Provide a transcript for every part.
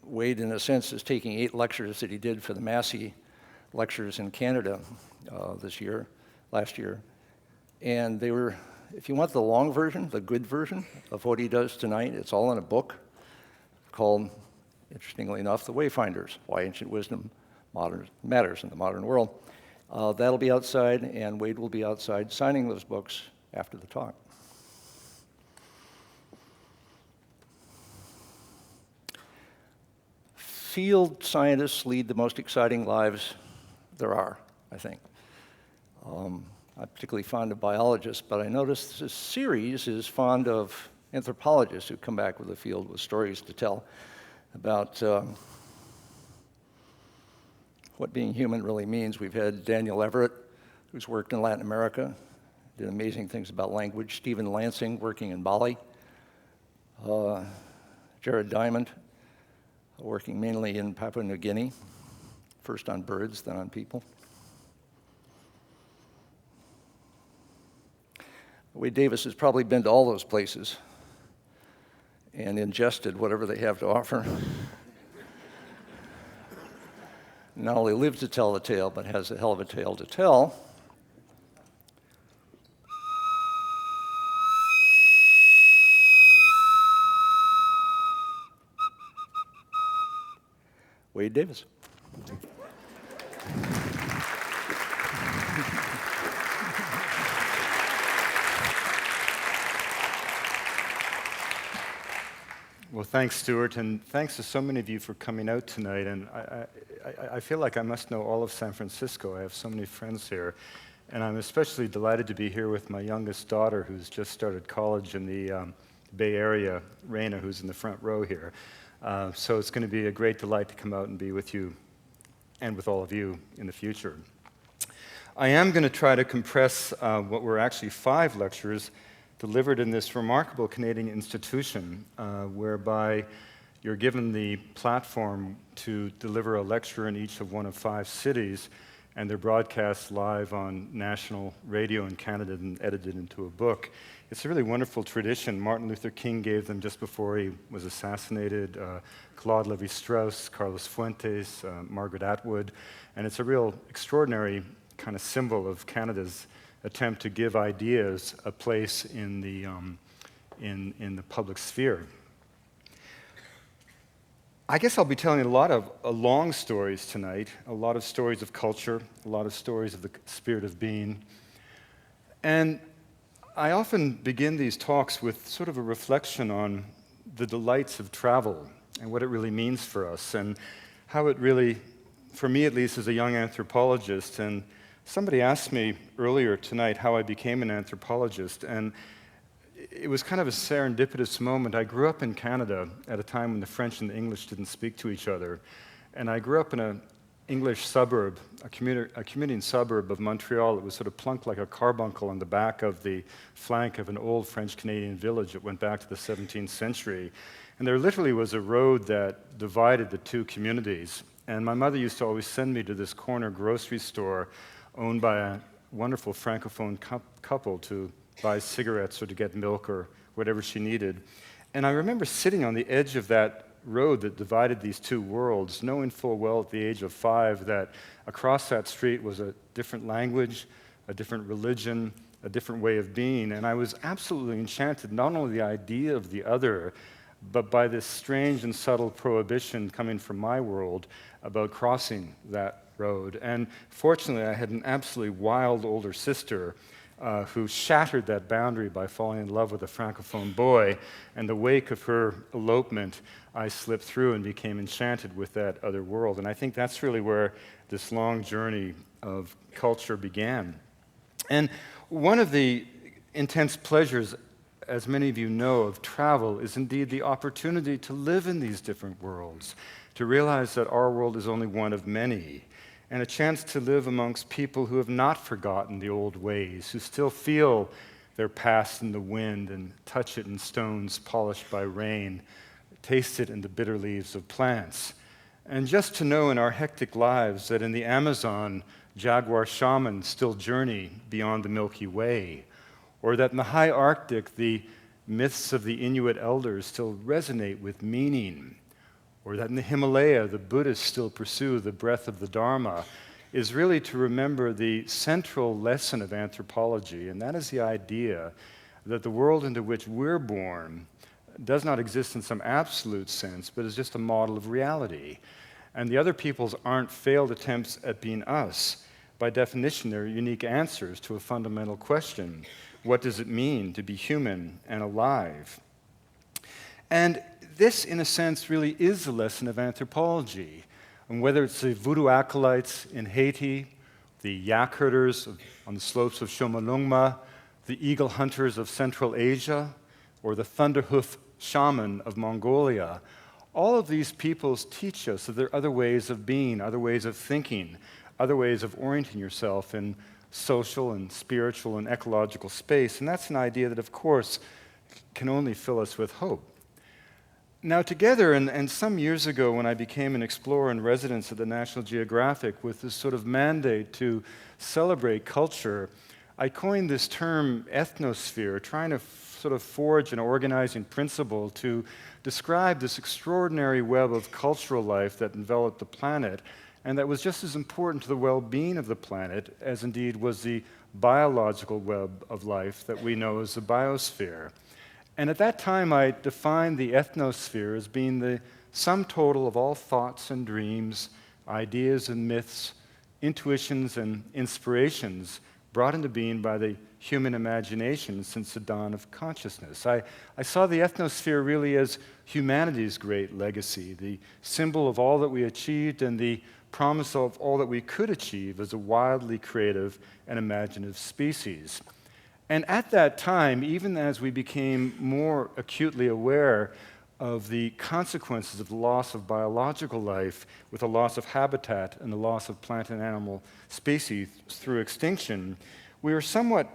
Wade, in a sense, is taking 8 lectures that he did for the Massey Lectures in Canada last year. And they were, if you want the long version, the good version of what he does tonight, it's all in a book called, interestingly enough, The Wayfinders, Why Ancient Wisdom Matters in the Modern World. That'll be outside, and Wade will be outside signing those books after the talk. Field scientists lead the most exciting lives there are, I think. I'm particularly fond of biologists, but I noticed this series is fond of anthropologists who come back with the field with stories to tell about what being human really means. We've had Daniel Everett, who's worked in Latin America, did amazing things about language. Stephen Lansing, working in Bali. Jared Diamond, working mainly in Papua New Guinea, first on birds, then on people. Wade Davis has probably been to all those places and ingested whatever they have to offer. Not only lived to tell the tale, but has a hell of a tale to tell. Wade Davis. Well, thanks, Stewart, and thanks to so many of you for coming out tonight. And I feel like I must know all of San Francisco. I have so many friends here. And I'm especially delighted to be here with my youngest daughter, who's just started college in the Bay Area, Raina, who's in the front row here. So it's going to be a great delight to come out and be with you and with all of you in the future. I am going to try to compress what were actually 5 lectures delivered in this remarkable Canadian institution, whereby you're given the platform to deliver a lecture in each of one of 5 cities, and they're broadcast live on national radio in Canada and edited into a book. It's a really wonderful tradition. Martin Luther King gave them just before he was assassinated, Claude Lévi-Strauss, Carlos Fuentes, Margaret Atwood, and it's a real extraordinary kind of symbol of Canada's attempt to give ideas a place in the public sphere. I guess I'll be telling a lot of long stories tonight, a lot of stories of culture, a lot of stories of the spirit of being. And I often begin these talks with sort of a reflection on the delights of travel and what it really means for us and how it really, for me at least as a young anthropologist, and somebody asked me earlier tonight how I became an anthropologist, and it was kind of a serendipitous moment. I grew up in Canada at a time when the French and the English didn't speak to each other, and I grew up in an English suburb, a commuting suburb of Montreal. It was sort of plunked like a carbuncle on the back of the flank of an old French-Canadian village that went back to the 17th century. And there literally was a road that divided the 2 communities. And my mother used to always send me to this corner grocery store owned by a wonderful Francophone couple to buy cigarettes or to get milk or whatever she needed. And I remember sitting on the edge of that road that divided these 2 worlds, knowing full well at the age of 5 that across that street was a different language, a different religion, a different way of being. And I was absolutely enchanted, not only the idea of the other, but by this strange and subtle prohibition coming from my world about crossing that road. And fortunately, I had an absolutely wild older sister who shattered that boundary by falling in love with a Francophone boy. In the wake of her elopement, I slipped through and became enchanted with that other world. And I think that's really where this long journey of culture began. And one of the intense pleasures, as many of you know, of travel is indeed the opportunity to live in these different worlds, to realize that our world is only one of many, and a chance to live amongst people who have not forgotten the old ways, who still feel their past in the wind and touch it in stones polished by rain, taste it in the bitter leaves of plants. And just to know in our hectic lives that in the Amazon, jaguar shamans still journey beyond the Milky Way, or that in the high Arctic, the myths of the Inuit elders still resonate with meaning, or that in the Himalaya the Buddhists still pursue the breath of the Dharma, is really to remember the central lesson of anthropology, and that is the idea that the world into which we're born does not exist in some absolute sense, but is just a model of reality. And the other peoples aren't failed attempts at being us. By definition, they're unique answers to a fundamental question. What does it mean to be human and alive? And this, in a sense, really is the lesson of anthropology. And whether it's the voodoo acolytes in Haiti, the yak herders on the slopes of Chomolungma, the eagle hunters of Central Asia, or the thunderhoof shaman of Mongolia, all of these peoples teach us that there are other ways of being, other ways of thinking, other ways of orienting yourself in social and spiritual and ecological space. And that's an idea that, of course, can only fill us with hope. Now, together, and some years ago when I became an explorer in residence at the National Geographic with this sort of mandate to celebrate culture, I coined this term ethnosphere, trying to sort of forge an organizing principle to describe this extraordinary web of cultural life that enveloped the planet, and that was just as important to the well-being of the planet as indeed was the biological web of life that we know as the biosphere. And at that time, I defined the ethnosphere as being the sum total of all thoughts and dreams, ideas and myths, intuitions and inspirations brought into being by the human imagination since the dawn of consciousness. I saw the ethnosphere really as humanity's great legacy, the symbol of all that we achieved and the promise of all that we could achieve as a wildly creative and imaginative species. And at that time, even as we became more acutely aware of the consequences of the loss of biological life with the loss of habitat and the loss of plant and animal species through extinction, we were somewhat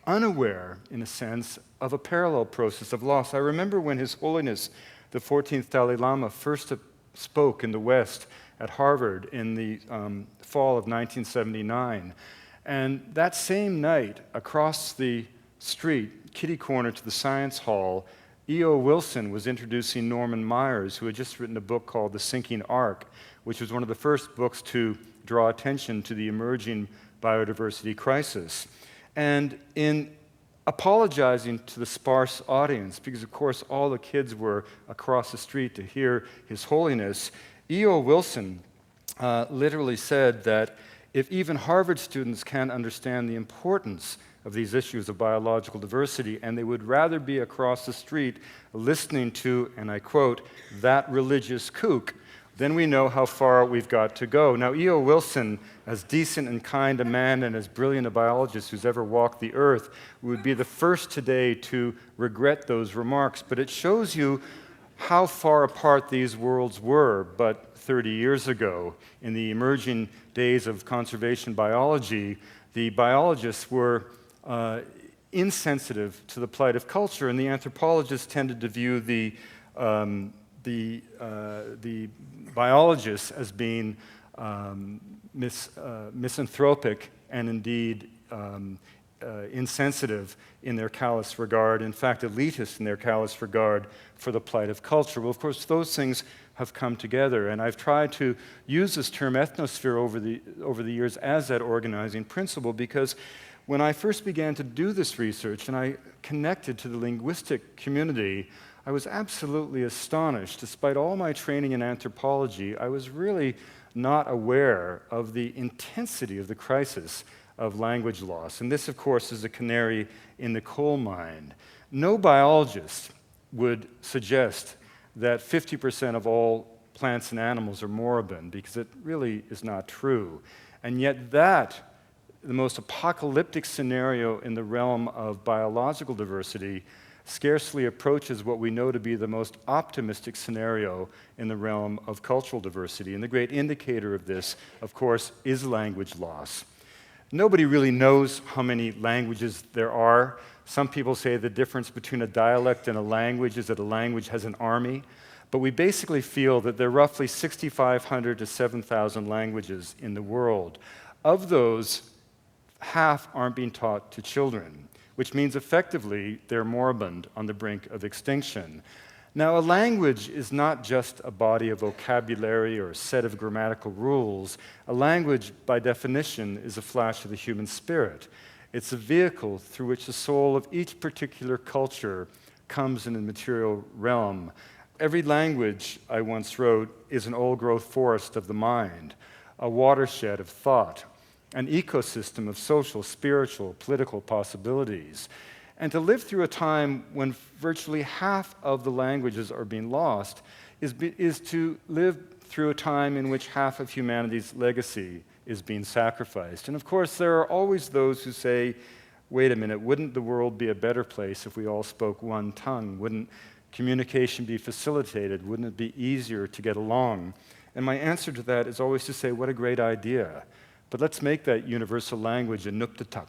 unaware, in a sense, of a parallel process of loss. I remember when His Holiness, the 14th Dalai Lama, first spoke in the West at Harvard in the fall of 1979. And that same night, across the street, kitty corner to the Science Hall, E.O. Wilson was introducing Norman Myers, who had just written a book called The Sinking Ark, which was one of the first books to draw attention to the emerging biodiversity crisis. And in apologizing to the sparse audience, because of course all the kids were across the street to hear His Holiness, E.O. Wilson literally said that if even Harvard students can't understand the importance of these issues of biological diversity, and they would rather be across the street listening to, and I quote, "that religious kook," then we know how far we've got to go. Now, E.O. Wilson, as decent and kind a man and as brilliant a biologist who's ever walked the earth, would be the first today to regret those remarks, but it shows you how far apart these worlds were but 30 years ago. In the emerging days of conservation biology, the biologists were insensitive to the plight of culture, and the anthropologists tended to view the biologists as being misanthropic and indeed insensitive in their callous regard, in fact, elitist in their callous regard for the plight of culture. Well, of course, those things have come together, and I've tried to use this term ethnosphere over the years as that organizing principle, because when I first began to do this research and I connected to the linguistic community, I was absolutely astonished. Despite all my training in anthropology, I was really not aware of the intensity of the crisis of language loss. And this, of course, is a canary in the coal mine. No biologist would suggest that 50% of all plants and animals are moribund, because it really is not true. And yet that, the most apocalyptic scenario in the realm of biological diversity, scarcely approaches what we know to be the most optimistic scenario in the realm of cultural diversity. And the great indicator of this, of course, is language loss. Nobody really knows how many languages there are. Some people say the difference between a dialect and a language is that a language has an army. But we basically feel that there are roughly 6,500 to 7,000 languages in the world. Of those, half aren't being taught to children. which means effectively they're moribund on the brink of extinction. Now, a language is not just a body of vocabulary or a set of grammatical rules. A language, by definition, is a flash of the human spirit. It's a vehicle through which the soul of each particular culture comes in the material realm. Every language, I once wrote, is an old-growth forest of the mind, a watershed of thought, an ecosystem of social, spiritual, political possibilities. And to live through a time when virtually half of the languages are being lost is to live through a time in which half of humanity's legacy is being sacrificed. And of course, there are always those who say, wait a minute, wouldn't the world be a better place if we all spoke one tongue? Wouldn't communication be facilitated? Wouldn't it be easier to get along? And my answer to that is always to say, what a great idea. But let's make that universal language a Nuktatak.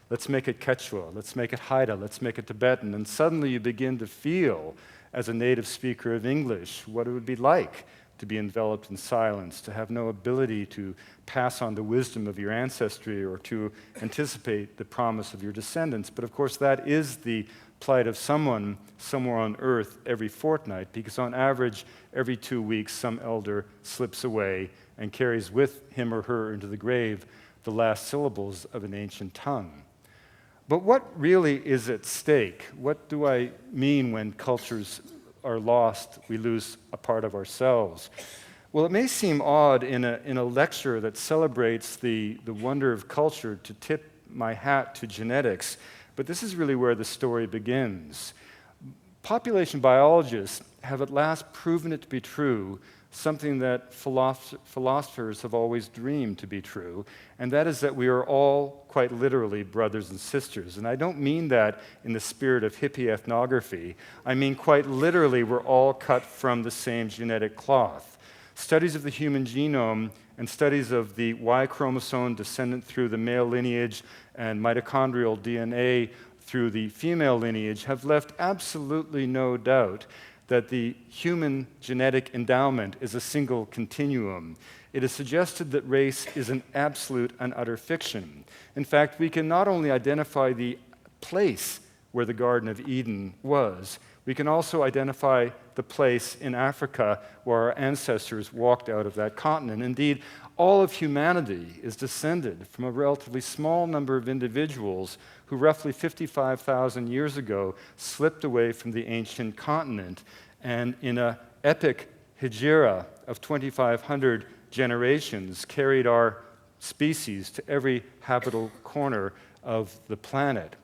Let's make it Quechua, let's make it Haida, let's make it Tibetan, and suddenly you begin to feel, as a native speaker of English, what it would be like to be enveloped in silence, to have no ability to pass on the wisdom of your ancestry or to anticipate the promise of your descendants. But of course, that is the plight of someone somewhere on Earth every fortnight, because on average, every 2 weeks, some elder slips away and carries with him or her into the grave the last syllables of an ancient tongue. But what really is at stake? What do I mean when cultures are lost, we lose a part of ourselves? Well, it may seem odd in a lecture that celebrates the wonder of culture to tip my hat to genetics, but this is really where the story begins. Population biologists have at last proven it to be true, something that philosophers have always dreamed to be true, and that is that we are all quite literally brothers and sisters. And I don't mean that in the spirit of hippie ethnography. I mean quite literally we're all cut from the same genetic cloth. Studies of the human genome and studies of the Y chromosome descendant through the male lineage and mitochondrial DNA through the female lineage have left absolutely no doubt that the human genetic endowment is a single continuum. It is suggested that race is an absolute and utter fiction. In fact, we can not only identify the place where the Garden of Eden was, we can also identify the place in Africa where our ancestors walked out of that continent. Indeed, all of humanity is descended from a relatively small number of individuals who roughly 55,000 years ago slipped away from the ancient continent and in an epic hijra of 2,500 generations carried our species to every habitable corner of the planet.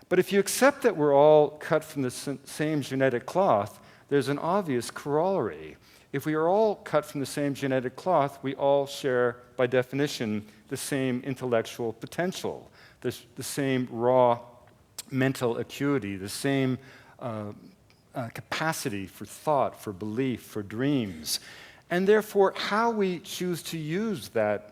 But if you accept that we're all cut from the same genetic cloth, there's an obvious corollary. If we are all cut from the same genetic cloth, we all share, by definition, the same intellectual potential, the same raw mental acuity, the same capacity for thought, for belief, for dreams. And therefore, how we choose to use that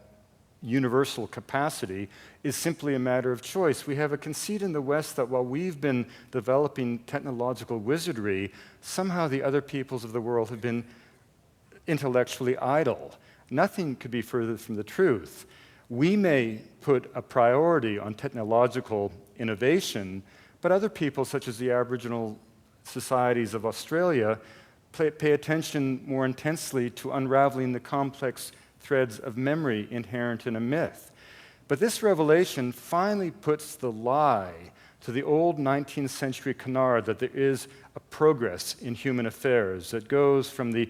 universal capacity is simply a matter of choice. We have a conceit in the West that while we've been developing technological wizardry, somehow the other peoples of the world have been intellectually idle. Nothing could be further from the truth. We may put a priority on technological innovation, but other people, such as the Aboriginal societies of Australia, pay attention more intensely to unraveling the complex threads of memory inherent in a myth. But this revelation finally puts the lie to the old 19th century canard that there is a progress in human affairs that goes from the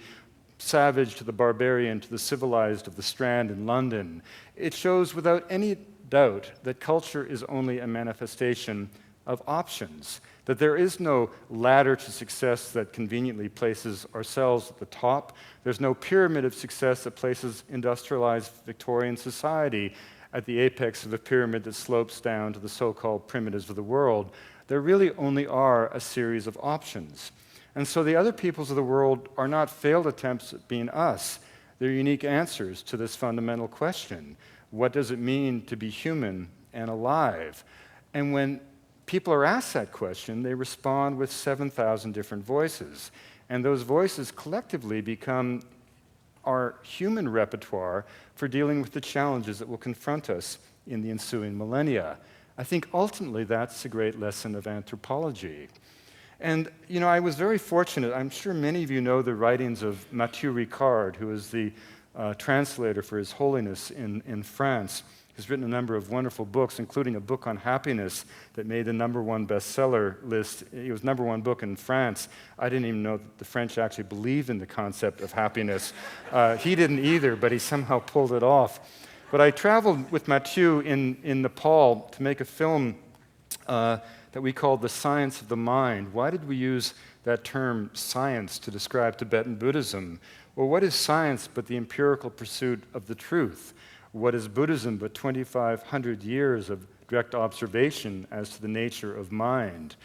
savage to the barbarian to the civilized of the Strand in London. It shows without any doubt that culture is only a manifestation of options, that there is no ladder to success that conveniently places ourselves at the top. There's no pyramid of success that places industrialized Victorian society at the apex of a pyramid that slopes down to the so-called primitives of the world. There really only are a series of options. And so the other peoples of the world are not failed attempts at being us. They're unique answers to this fundamental question. What does it mean to be human and alive? And when people are asked that question, they respond with 7,000 different voices. And those voices collectively become our human repertoire for dealing with the challenges that will confront us in the ensuing millennia. I think ultimately that's the great lesson of anthropology. And, I was very fortunate. I'm sure many of you know the writings of Mathieu Ricard, who is the translator for His Holiness in France. He's written a number of wonderful books, including a book on happiness that made the #1 bestseller list. It was #1 book in France. I didn't even know that the French actually believed in the concept of happiness. He didn't either, but he somehow pulled it off. But I traveled with Mathieu in Nepal to make a film that we called The Science of the Mind. Why did we use that term science to describe Tibetan Buddhism? Well, what is science but the empirical pursuit of the truth? What is Buddhism but 2,500 years of direct observation as to the nature of mind?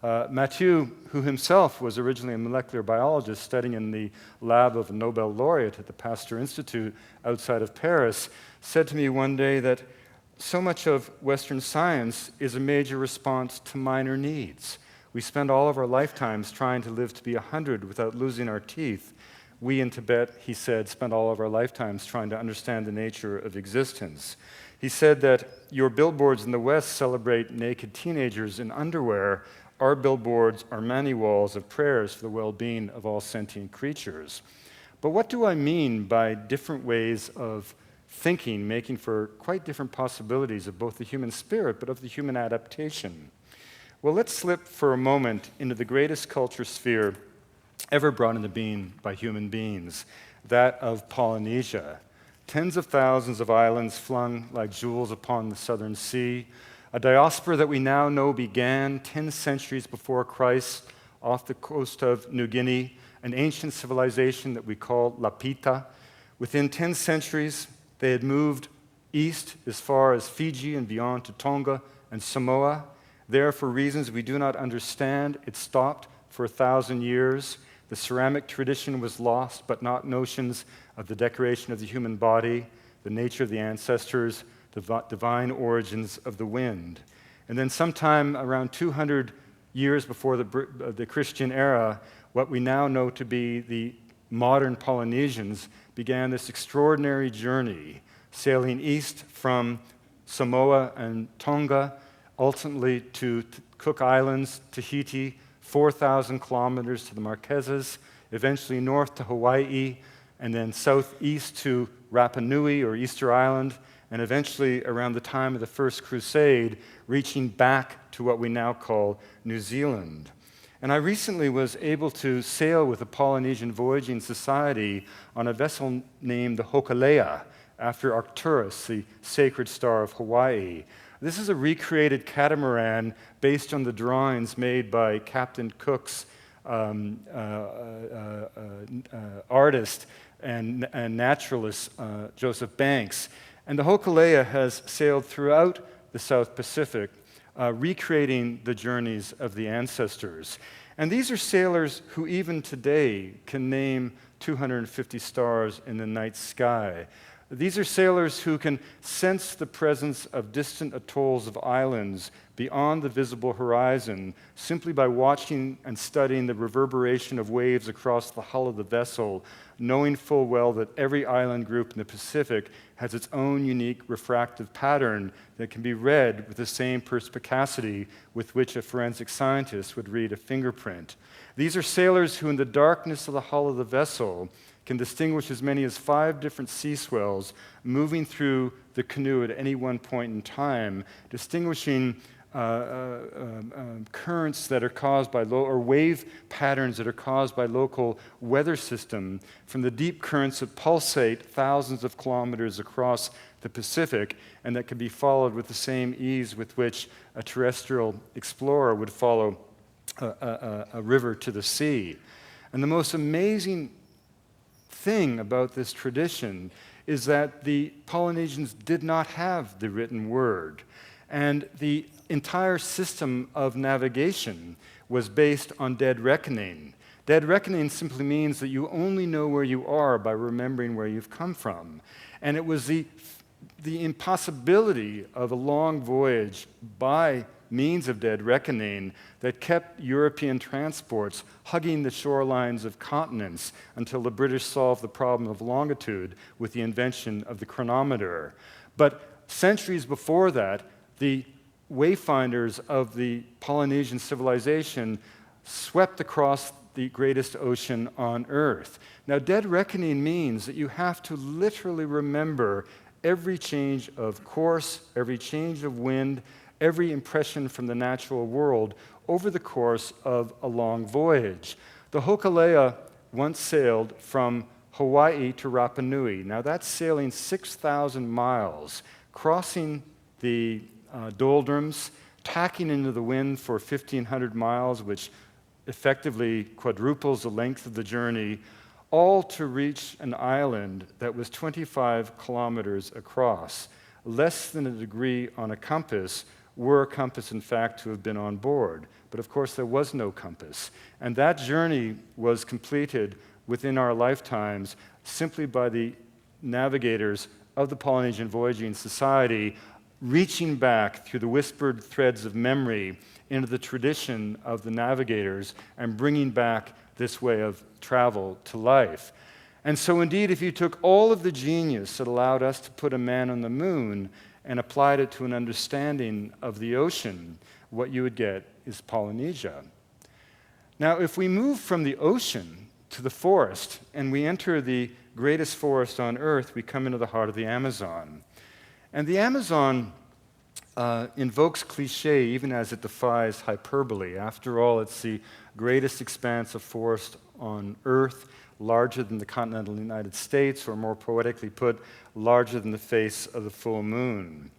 Mathieu, who himself was originally a molecular biologist studying in the lab of a Nobel laureate at the Pasteur Institute outside of Paris, said to me one day that so much of Western science is a major response to minor needs. We spend all of our lifetimes trying to live to be 100 without losing our teeth. We in Tibet, he said, spend all of our lifetimes trying to understand the nature of existence. He said that your billboards in the West celebrate naked teenagers in underwear. Our billboards are many walls of prayers for the well-being of all sentient creatures. But what do I mean by different ways of thinking, making for quite different possibilities of both the human spirit, but of the human adaptation? Well, let's slip for a moment into the greatest culture sphere ever brought into being by human beings, that of Polynesia. Tens of thousands of islands flung like jewels upon the southern sea, a diaspora that we now know began 10 centuries before Christ off the coast of New Guinea, an ancient civilization that we call Lapita. Within 10 centuries, they had moved east as far as Fiji and beyond to Tonga and Samoa. There, for reasons we do not understand, it stopped for 1,000 years. The ceramic tradition was lost, but not notions of the decoration of the human body, the nature of the ancestors, the divine origins of the wind. And then sometime around 200 years before the Christian era, what we now know to be the modern Polynesians began this extraordinary journey, sailing east from Samoa and Tonga, ultimately to Cook Islands, Tahiti, 4,000 kilometers to the Marquesas, eventually north to Hawaii, and then southeast to Rapa Nui or Easter Island, and eventually around the time of the First Crusade, reaching back to what we now call New Zealand. And I recently was able to sail with the Polynesian Voyaging Society on a vessel named the Hokulea, after Arcturus, the sacred star of Hawaii. This is a recreated catamaran based on the drawings made by Captain Cook's artist and naturalist, Joseph Banks. And the Hokulea has sailed throughout the South Pacific, recreating the journeys of the ancestors. And these are sailors who even today can name 250 stars in the night sky. These are sailors who can sense the presence of distant atolls of islands beyond the visible horizon simply by watching and studying the reverberation of waves across the hull of the vessel, knowing full well that every island group in the Pacific has its own unique refractive pattern that can be read with the same perspicacity with which a forensic scientist would read a fingerprint. These are sailors who, in the darkness of the hull of the vessel, can distinguish as many as 5 different sea swells moving through the canoe at any one point in time, distinguishing currents that are caused by or wave patterns that are caused by local weather system from the deep currents that pulsate thousands of kilometers across the Pacific and that can be followed with the same ease with which a terrestrial explorer would follow a river to the sea. And the most amazing thing about this tradition is that the Polynesians did not have the written word. And the entire system of navigation was based on dead reckoning. Dead reckoning simply means that you only know where you are by remembering where you've come from. And it was the impossibility of a long voyage by means of dead reckoning that kept European transports hugging the shorelines of continents until the British solved the problem of longitude with the invention of the chronometer. But centuries before that, the wayfinders of the Polynesian civilization swept across the greatest ocean on Earth. Now, dead reckoning means that you have to literally remember every change of course, every change of wind, every impression from the natural world over the course of a long voyage. The Hokulea once sailed from Hawaii to Rapa Nui. Now, that's sailing 6,000 miles, crossing the doldrums, tacking into the wind for 1,500 miles, which effectively quadruples the length of the journey, all to reach an island that was 25 kilometers across, less than a degree on a compass, were a compass, in fact, to have been on board. But of course, there was no compass. And that journey was completed within our lifetimes simply by the navigators of the Polynesian Voyaging Society reaching back through the whispered threads of memory into the tradition of the navigators and bringing back this way of travel to life. And so indeed, if you took all of the genius that allowed us to put a man on the moon and applied it to an understanding of the ocean, what you would get is Polynesia. Now, if we move from the ocean to the forest and we enter the greatest forest on Earth, we come into the heart of the Amazon. And the Amazon invokes cliche even as it defies hyperbole. After all, it's the greatest expanse of forest on Earth, larger than the continental United States, or more poetically put, larger than the face of the full moon.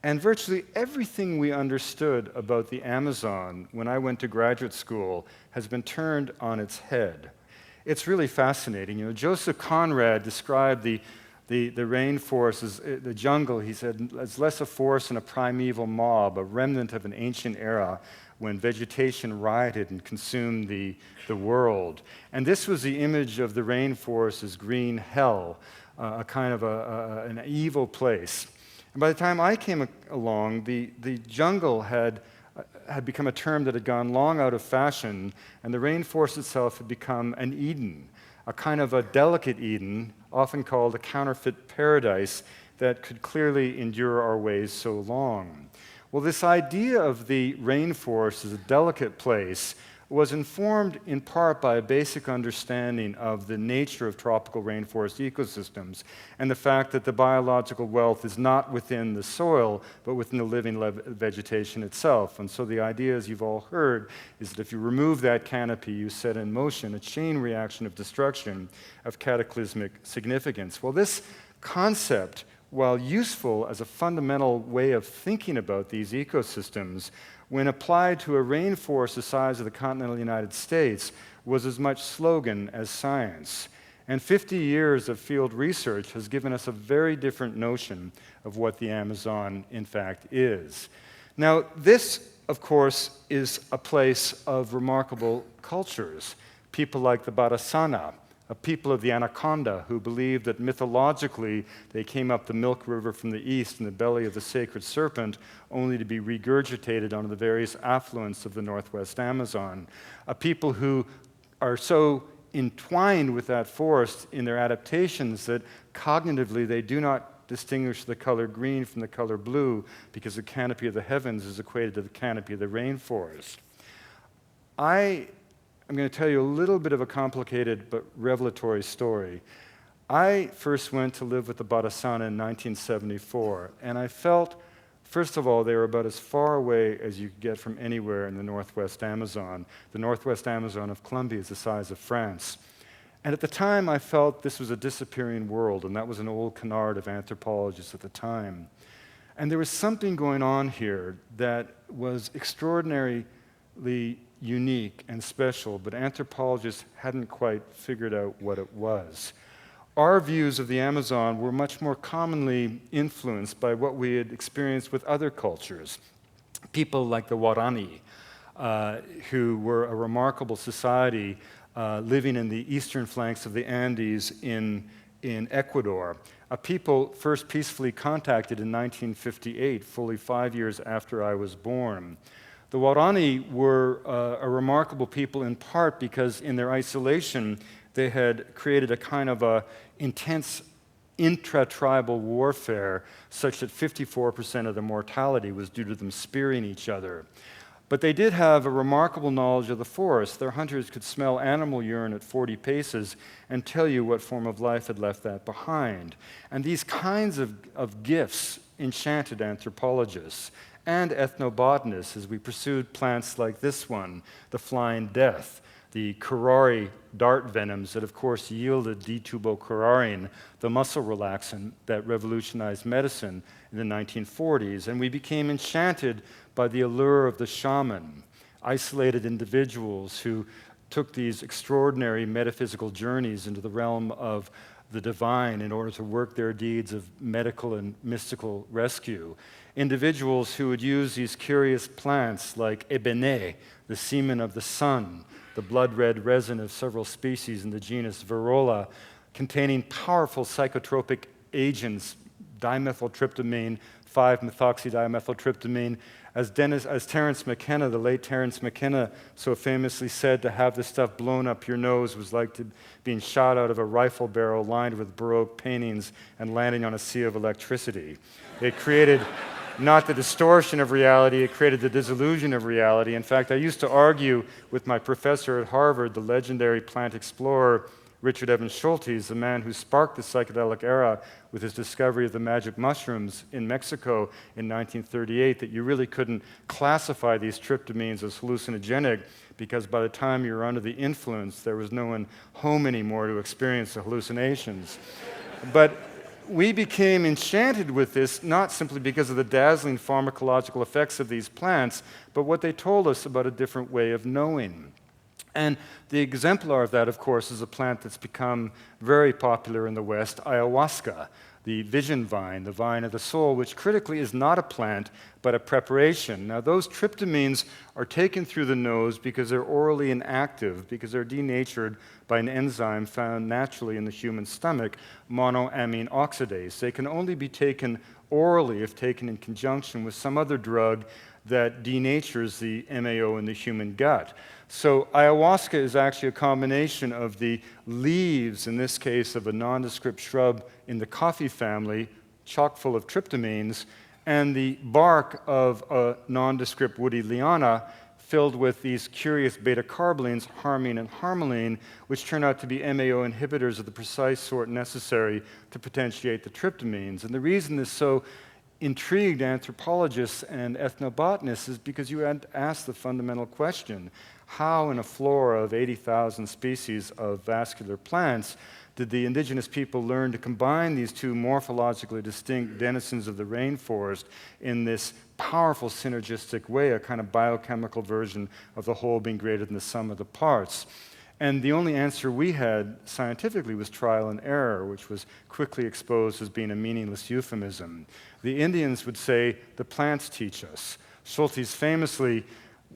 And virtually everything we understood about the Amazon when I went to graduate school has been turned on its head. It's really fascinating. You know, Joseph Conrad described the rainforest as the jungle. He said it's less a forest than a primeval mob, a remnant of an ancient era when vegetation rioted and consumed the world. And this was the image of the rainforest as green hell, a kind of an evil place. And by the time I came along, the jungle had become a term that had gone long out of fashion, and the rainforest itself had become an Eden, a kind of a delicate Eden, often called a counterfeit paradise, that could clearly endure our ways so long. Well, this idea of the rainforest as a delicate place was informed in part by a basic understanding of the nature of tropical rainforest ecosystems and the fact that the biological wealth is not within the soil, but within the living vegetation itself. And so the idea, as you've all heard, is that if you remove that canopy, you set in motion a chain reaction of destruction of cataclysmic significance. Well, this concept, while useful as a fundamental way of thinking about these ecosystems, when applied to a rainforest the size of the continental United States, was as much slogan as science. And 50 years of field research has given us a very different notion of what the Amazon, in fact, is. Now, this, of course, is a place of remarkable cultures. People like the Barasana, a people of the Anaconda who believed that mythologically they came up the Milk River from the east in the belly of the sacred serpent, only to be regurgitated onto the various affluents of the northwest Amazon. A people who are so entwined with that forest in their adaptations that cognitively they do not distinguish the color green from the color blue because the canopy of the heavens is equated to the canopy of the rainforest. I'm going to tell you a little bit of a complicated but revelatory story. I first went to live with the Barasana in 1974, and I felt, first of all, they were about as far away as you could get from anywhere in the northwest Amazon. The northwest Amazon of Colombia is the size of France. And at the time, I felt this was a disappearing world, and that was an old canard of anthropologists at the time. And there was something going on here that was extraordinarily unique and special, but anthropologists hadn't quite figured out what it was. Our views of the Amazon were much more commonly influenced by what we had experienced with other cultures. People like the Guarani, who were a remarkable society living in the eastern flanks of the Andes in Ecuador. A people first peacefully contacted in 1958, fully 5 years after I was born. The Guarani were a remarkable people in part because in their isolation they had created a kind of a intense intra-tribal warfare such that 54% of the mortality was due to them spearing each other. But they did have a remarkable knowledge of the forest. Their hunters could smell animal urine at 40 paces and tell you what form of life had left that behind. And these kinds of gifts enchanted anthropologists and ethnobotanists as we pursued plants like this one, the flying death, the curare dart venoms that, of course, yielded D-tubocurarin, the muscle relaxant that revolutionized medicine in the 1940s. And we became enchanted by the allure of the shaman, isolated individuals who took these extraordinary metaphysical journeys into the realm of the divine in order to work their deeds of medical and mystical rescue. Individuals who would use these curious plants like ebene, the semen of the sun, the blood-red resin of several species in the genus Virola, containing powerful psychotropic agents, dimethyltryptamine, 5-methoxydimethyltryptamine. As Terence McKenna, the late Terence McKenna, so famously said, to have this stuff blown up your nose was like being shot out of a rifle barrel lined with Baroque paintings and landing on a sea of electricity. It created not the distortion of reality, it created the disillusion of reality. In fact, I used to argue with my professor at Harvard, the legendary plant explorer, Richard Evans Schultes, the man who sparked the psychedelic era with his discovery of the magic mushrooms in Mexico in 1938, that you really couldn't classify these tryptamines as hallucinogenic because by the time you were under the influence, there was no one home anymore to experience the hallucinations. But we became enchanted with this not simply because of the dazzling pharmacological effects of these plants, but what they told us about a different way of knowing. And the exemplar of that, of course, is a plant that's become very popular in the West, ayahuasca, the vision vine, the vine of the soul, which critically is not a plant, but a preparation. Now, those tryptamines are taken through the nose because they're orally inactive, because they're denatured by an enzyme found naturally in the human stomach, monoamine oxidase. They can only be taken orally if taken in conjunction with some other drug that denatures the MAO in the human gut. So ayahuasca is actually a combination of the leaves, in this case of a nondescript shrub in the coffee family, chock full of tryptamines, and the bark of a nondescript woody liana filled with these curious beta-carbolines, harmine and harmaline, which turn out to be MAO inhibitors of the precise sort necessary to potentiate the tryptamines. And the reason this so intrigued anthropologists and ethnobotanists is because you had to ask the fundamental question: how in a flora of 80,000 species of vascular plants did the indigenous people learn to combine these two morphologically distinct denizens of the rainforest in this powerful synergistic way, a kind of biochemical version of the whole being greater than the sum of the parts? And the only answer we had scientifically was trial and error, which was quickly exposed as being a meaningless euphemism. The Indians would say, the plants teach us. Schultes famously,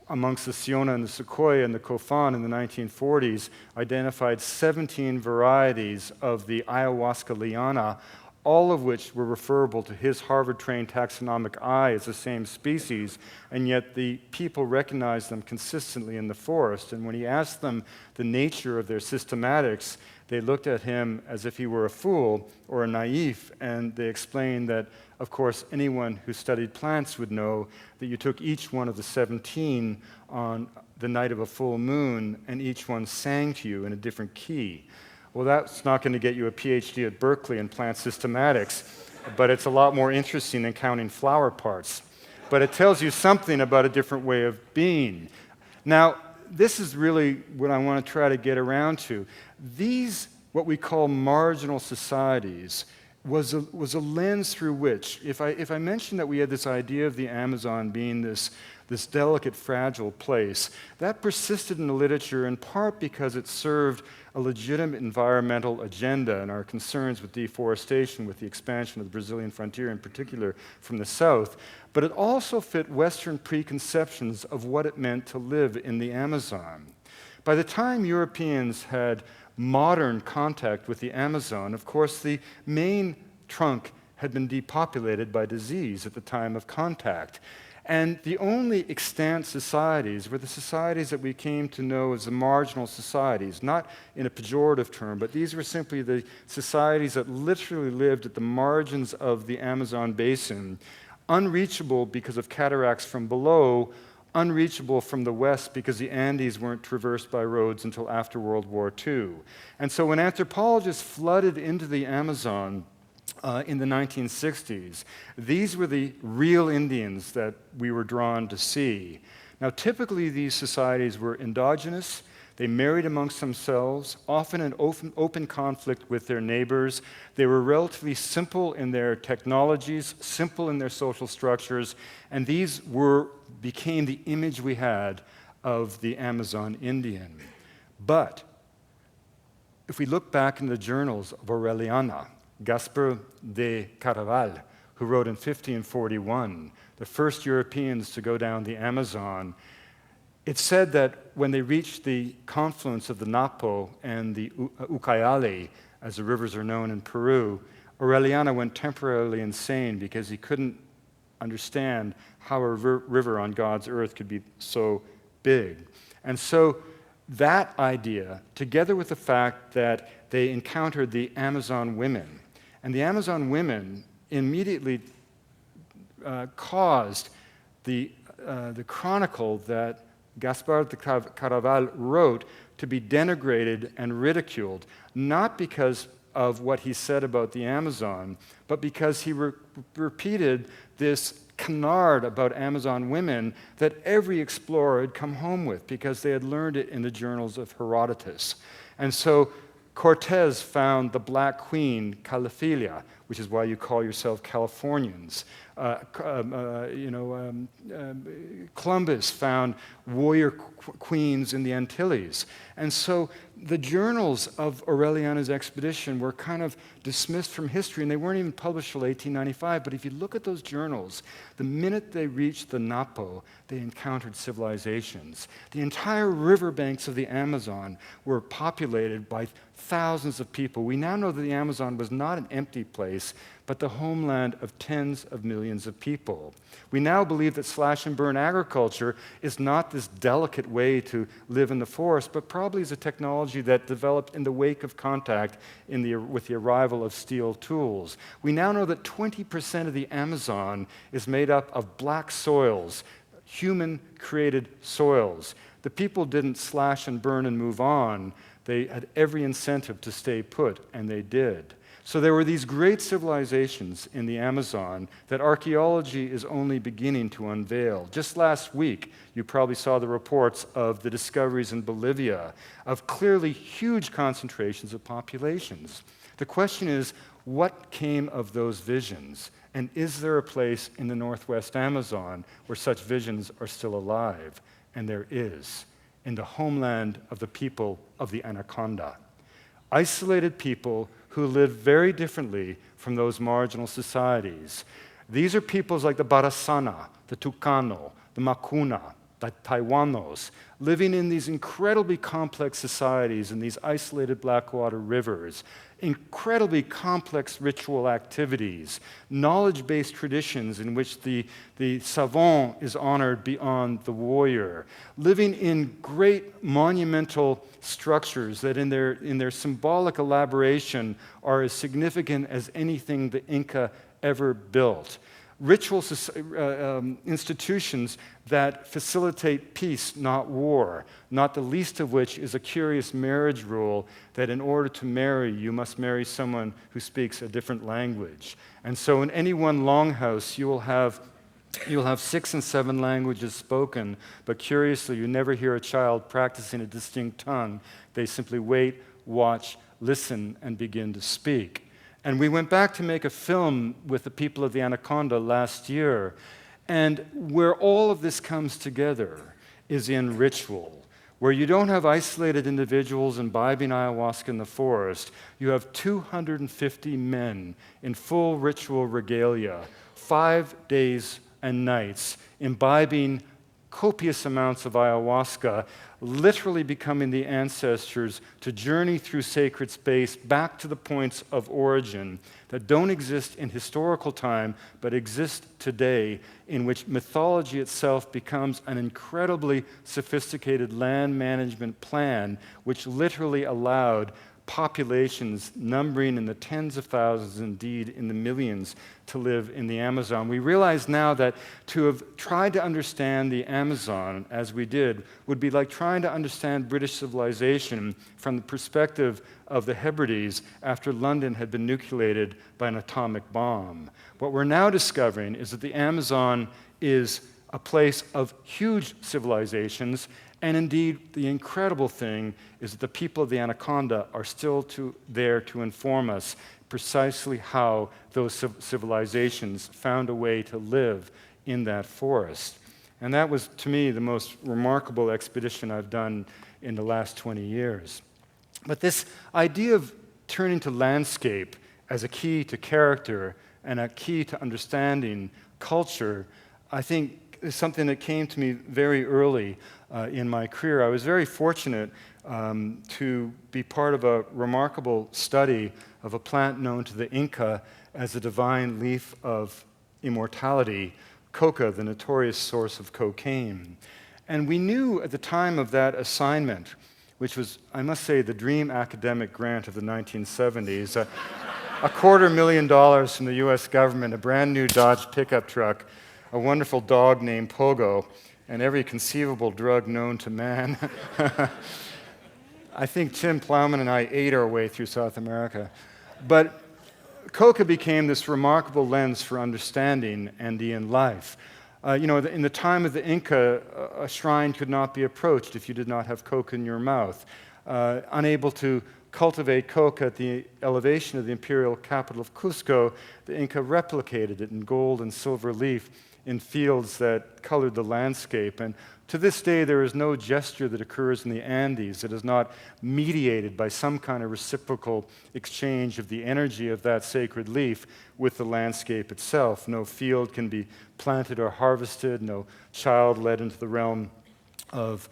amongst the Siona and the Sequoia and the Kofan in the 1940s, identified 17 varieties of the ayahuasca liana, all of which were referable to his Harvard-trained taxonomic eye as the same species, and yet the people recognized them consistently in the forest. And when he asked them the nature of their systematics, they looked at him as if he were a fool or a naif, and they explained that, of course, anyone who studied plants would know that you took each one of the 17 on the night of a full moon, and each one sang to you in a different key. Well, that's not going to get you a PhD at Berkeley in plant systematics, but it's a lot more interesting than counting flower parts. But it tells you something about a different way of being. Now, this is really what I want to try to get around to. These, what we call marginal societies, was a lens through which, if I mentioned that we had this idea of the Amazon being this delicate, fragile place, that persisted in the literature in part because it served a legitimate environmental agenda and our concerns with deforestation, with the expansion of the Brazilian frontier in particular from the south, but it also fit Western preconceptions of what it meant to live in the Amazon. By the time Europeans had modern contact with the Amazon, of course, the main trunk had been depopulated by disease at the time of contact. And the only extant societies were the societies that we came to know as the marginal societies, not in a pejorative term, but these were simply the societies that literally lived at the margins of the Amazon basin, unreachable because of cataracts from below, unreachable from the west because the Andes weren't traversed by roads until after World War II. And so when anthropologists flooded into the Amazon, in the 1960s, these were the real Indians that we were drawn to see. Now, typically, these societies were endogenous. They married amongst themselves, often in open conflict with their neighbors. They were relatively simple in their technologies, simple in their social structures, and these became the image we had of the Amazon Indian. But if we look back in the journals of Orellana, Gaspar de Caraval, who wrote in 1541, the first Europeans to go down the Amazon, it said that when they reached the confluence of the Napo and the Ucayali, as the rivers are known in Peru, Orellana went temporarily insane because he couldn't understand how a river on God's earth could be so big. And so that idea, together with the fact that they encountered the Amazon women, and the Amazon women immediately caused the chronicle that Gaspar de Caraval wrote to be denigrated and ridiculed, not because of what he said about the Amazon, but because he repeated this canard about Amazon women that every explorer had come home with because they had learned it in the journals of Herodotus. And so Cortez found the Black Queen, Calafia, which is why you call yourself Californians. Columbus found warrior queens in the Antilles. And so the journals of Orellana's expedition were kind of dismissed from history, and they weren't even published till 1895. But if you look at those journals, the minute they reached the Napo, they encountered civilizations. The entire riverbanks of the Amazon were populated by thousands of people. We now know that the Amazon was not an empty place, but the homeland of tens of millions of people. We now believe that slash and burn agriculture is not this delicate way to live in the forest, but probably is a technology that developed in the wake of contact with the arrival of steel tools. We now know that 20% of the Amazon is made up of black soils, human-created soils. The people didn't slash and burn and move on. They had every incentive to stay put, and they did. So there were these great civilizations in the Amazon that archaeology is only beginning to unveil. Just last week, you probably saw the reports of the discoveries in Bolivia of clearly huge concentrations of populations. The question is, what came of those visions? And is there a place in the Northwest Amazon where such visions are still alive? And there is, in the homeland of the people of the Anaconda. Isolated people who live very differently from those marginal societies. These are peoples like the Barasana, the Tucano, the Macuna, the Taiwanos, living in these incredibly complex societies in these isolated Blackwater rivers, incredibly complex ritual activities, knowledge-based traditions in which the savant is honored beyond the warrior, living in great monumental structures that in their symbolic elaboration are as significant as anything the Inca ever built. Ritual institutions that facilitate peace, not war, not the least of which is a curious marriage rule that in order to marry, you must marry someone who speaks a different language. And so in any one longhouse, you'll have 6 and 7 languages spoken, but curiously, you never hear a child practicing a distinct tongue. They simply wait, watch, listen, and begin to speak. And we went back to make a film with the people of the Anaconda last year, and where all of this comes together is in ritual, where you don't have isolated individuals imbibing ayahuasca in the forest. You have 250 men in full ritual regalia, 5 days and nights, imbibing copious amounts of ayahuasca, literally becoming the ancestors to journey through sacred space back to the points of origin that don't exist in historical time but exist today, in which mythology itself becomes an incredibly sophisticated land management plan which literally allowed populations numbering in the tens of thousands, indeed in the millions, to live in the Amazon. We realize now that to have tried to understand the Amazon as we did would be like trying to understand British civilization from the perspective of the Hebrides after London had been nucleated by an atomic bomb. What we're now discovering is that the Amazon is a place of huge civilizations. And indeed, the incredible thing is that the people of the Anaconda are still there to inform us precisely how those civilizations found a way to live in that forest. And that was, to me, the most remarkable expedition I've done in the last 20 years. But this idea of turning to landscape as a key to character and a key to understanding culture, I think is something that came to me very early in my career. I was very fortunate to be part of a remarkable study of a plant known to the Inca as a divine leaf of immortality, coca, the notorious source of cocaine. And we knew at the time of that assignment, which was, I must say, the dream academic grant of the 1970s, $250,000 from the US government, a brand new Dodge pickup truck, a wonderful dog named Pogo, and every conceivable drug known to man. I think Tim Plowman and I ate our way through South America. But coca became this remarkable lens for understanding Andean life. In the time of the Inca, a shrine could not be approached if you did not have coca in your mouth. Unable to cultivate coca at the elevation of the imperial capital of Cusco, the Inca replicated it in gold and silver leaf in fields that colored the landscape. And to this day, there is no gesture that occurs in the Andes that is not mediated by some kind of reciprocal exchange of the energy of that sacred leaf with the landscape itself. No field can be planted or harvested, no child led into the realm of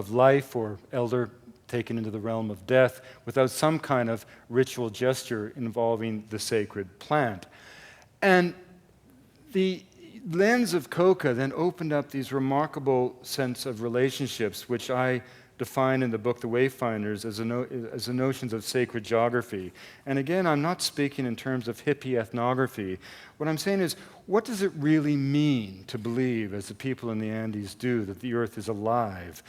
life or elder taken into the realm of death without some kind of ritual gesture involving the sacred plant. And the lens of coca then opened up these remarkable sense of relationships, which I define in the book, The Wayfinders, as the notions of sacred geography. And again, I'm not speaking in terms of hippie ethnography. What I'm saying is, what does it really mean to believe, as the people in the Andes do, that the earth is alive,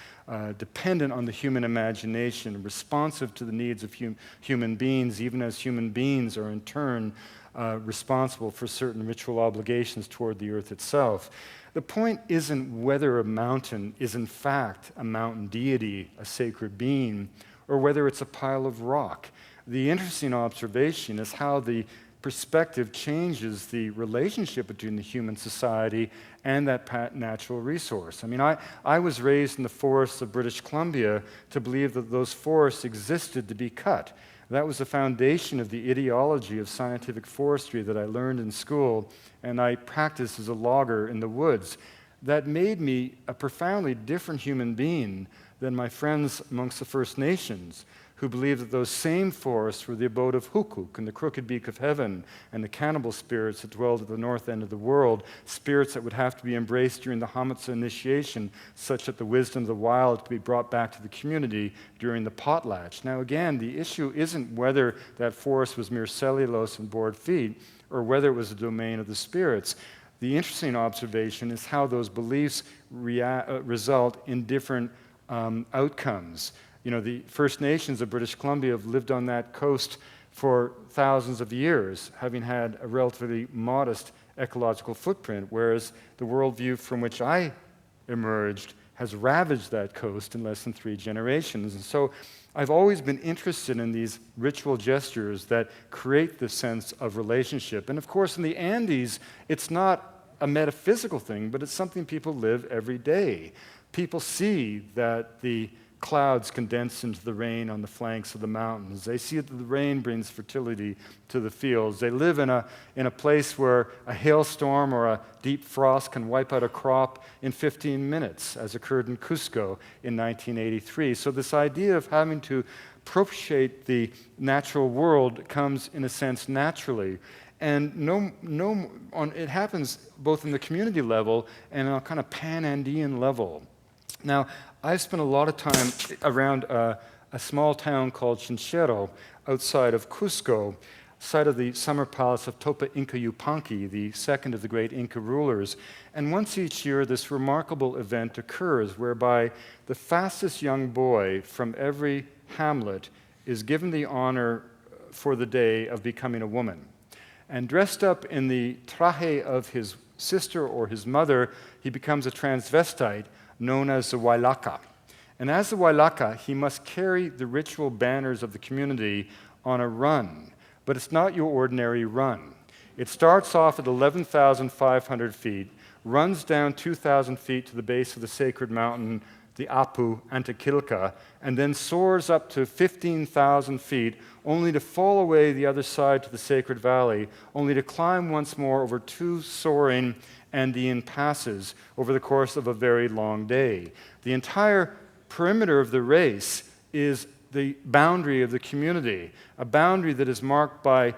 dependent on the human imagination, responsive to the needs of human beings, even as human beings are in turn responsible for certain ritual obligations toward the earth itself. The point isn't whether a mountain is in fact a mountain deity, a sacred being, or whether it's a pile of rock. The interesting observation is how the perspective changes the relationship between the human society and that natural resource. I mean, I was raised in the forests of British Columbia to believe that those forests existed to be cut. That was the foundation of the ideology of scientific forestry that I learned in school, and I practiced as a logger in the woods. That made me a profoundly different human being than my friends amongst the First Nations, who believed that those same forests were the abode of Hukuk and the crooked beak of heaven and the cannibal spirits that dwelled at the north end of the world, spirits that would have to be embraced during the Hamatsa initiation, such that the wisdom of the wild could be brought back to the community during the potlatch. Now again, the issue isn't whether that forest was mere cellulose and board feet, or whether it was a domain of the spirits. The interesting observation is how those beliefs result in different outcomes. The First Nations of British Columbia have lived on that coast for thousands of years, having had a relatively modest ecological footprint, whereas the worldview from which I emerged has ravaged that coast in less than 3 generations. And so I've always been interested in these ritual gestures that create this sense of relationship. And of course, in the Andes, it's not a metaphysical thing, but it's something people live every day. People see that the clouds condense into the rain on the flanks of the mountains. They see that the rain brings fertility to the fields. They live in a place where a hailstorm or a deep frost can wipe out a crop in 15 minutes, as occurred in Cusco in 1983. So this idea of having to propitiate the natural world comes, in a sense, naturally. And it happens both in the community level and on a kind of pan-Andean level. Now, I've spent a lot of time around a small town called Chinchero outside of Cusco, site of the summer palace of Topa Inca Yupanqui, the second of the great Inca rulers. And once each year, this remarkable event occurs whereby the fastest young boy from every hamlet is given the honor for the day of becoming a woman. And dressed up in the traje of his sister or his mother, he becomes a transvestite known as the Wailaka. And as the Wailaka, he must carry the ritual banners of the community on a run. But it's not your ordinary run. It starts off at 11,500 feet, runs down 2,000 feet to the base of the sacred mountain, the Apu Antiquilca, and then soars up to 15,000 feet, only to fall away the other side to the sacred valley, only to climb once more over 2 soaring Andean passes over the course of a very long day. The entire perimeter of the race is the boundary of the community, a boundary that is marked by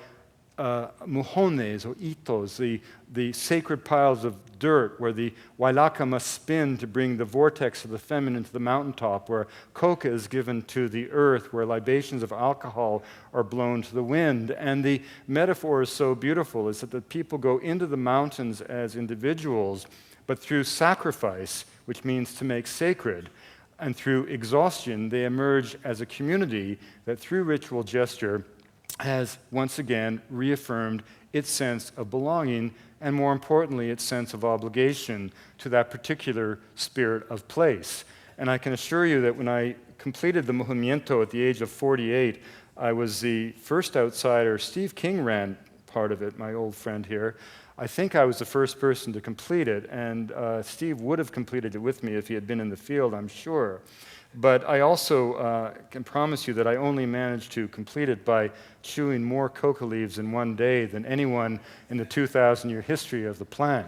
mujones or itos, the sacred piles of dirt where the Wailaka must spin to bring the vortex of the feminine to the mountaintop, where coca is given to the earth, where libations of alcohol are blown to the wind. And the metaphor is so beautiful, is that the people go into the mountains as individuals, but through sacrifice, which means to make sacred, and through exhaustion, they emerge as a community that through ritual gesture has once again reaffirmed its sense of belonging and, more importantly, its sense of obligation to that particular spirit of place. And I can assure you that when I completed the movimiento at the age of 48, I was the first outsider. Steve King ran part of it, my old friend here. I think I was the first person to complete it, and Steve would have completed it with me if he had been in the field, I'm sure. But I also can promise you that I only managed to complete it by chewing more coca leaves in one day than anyone in the 2,000-year history of the plant.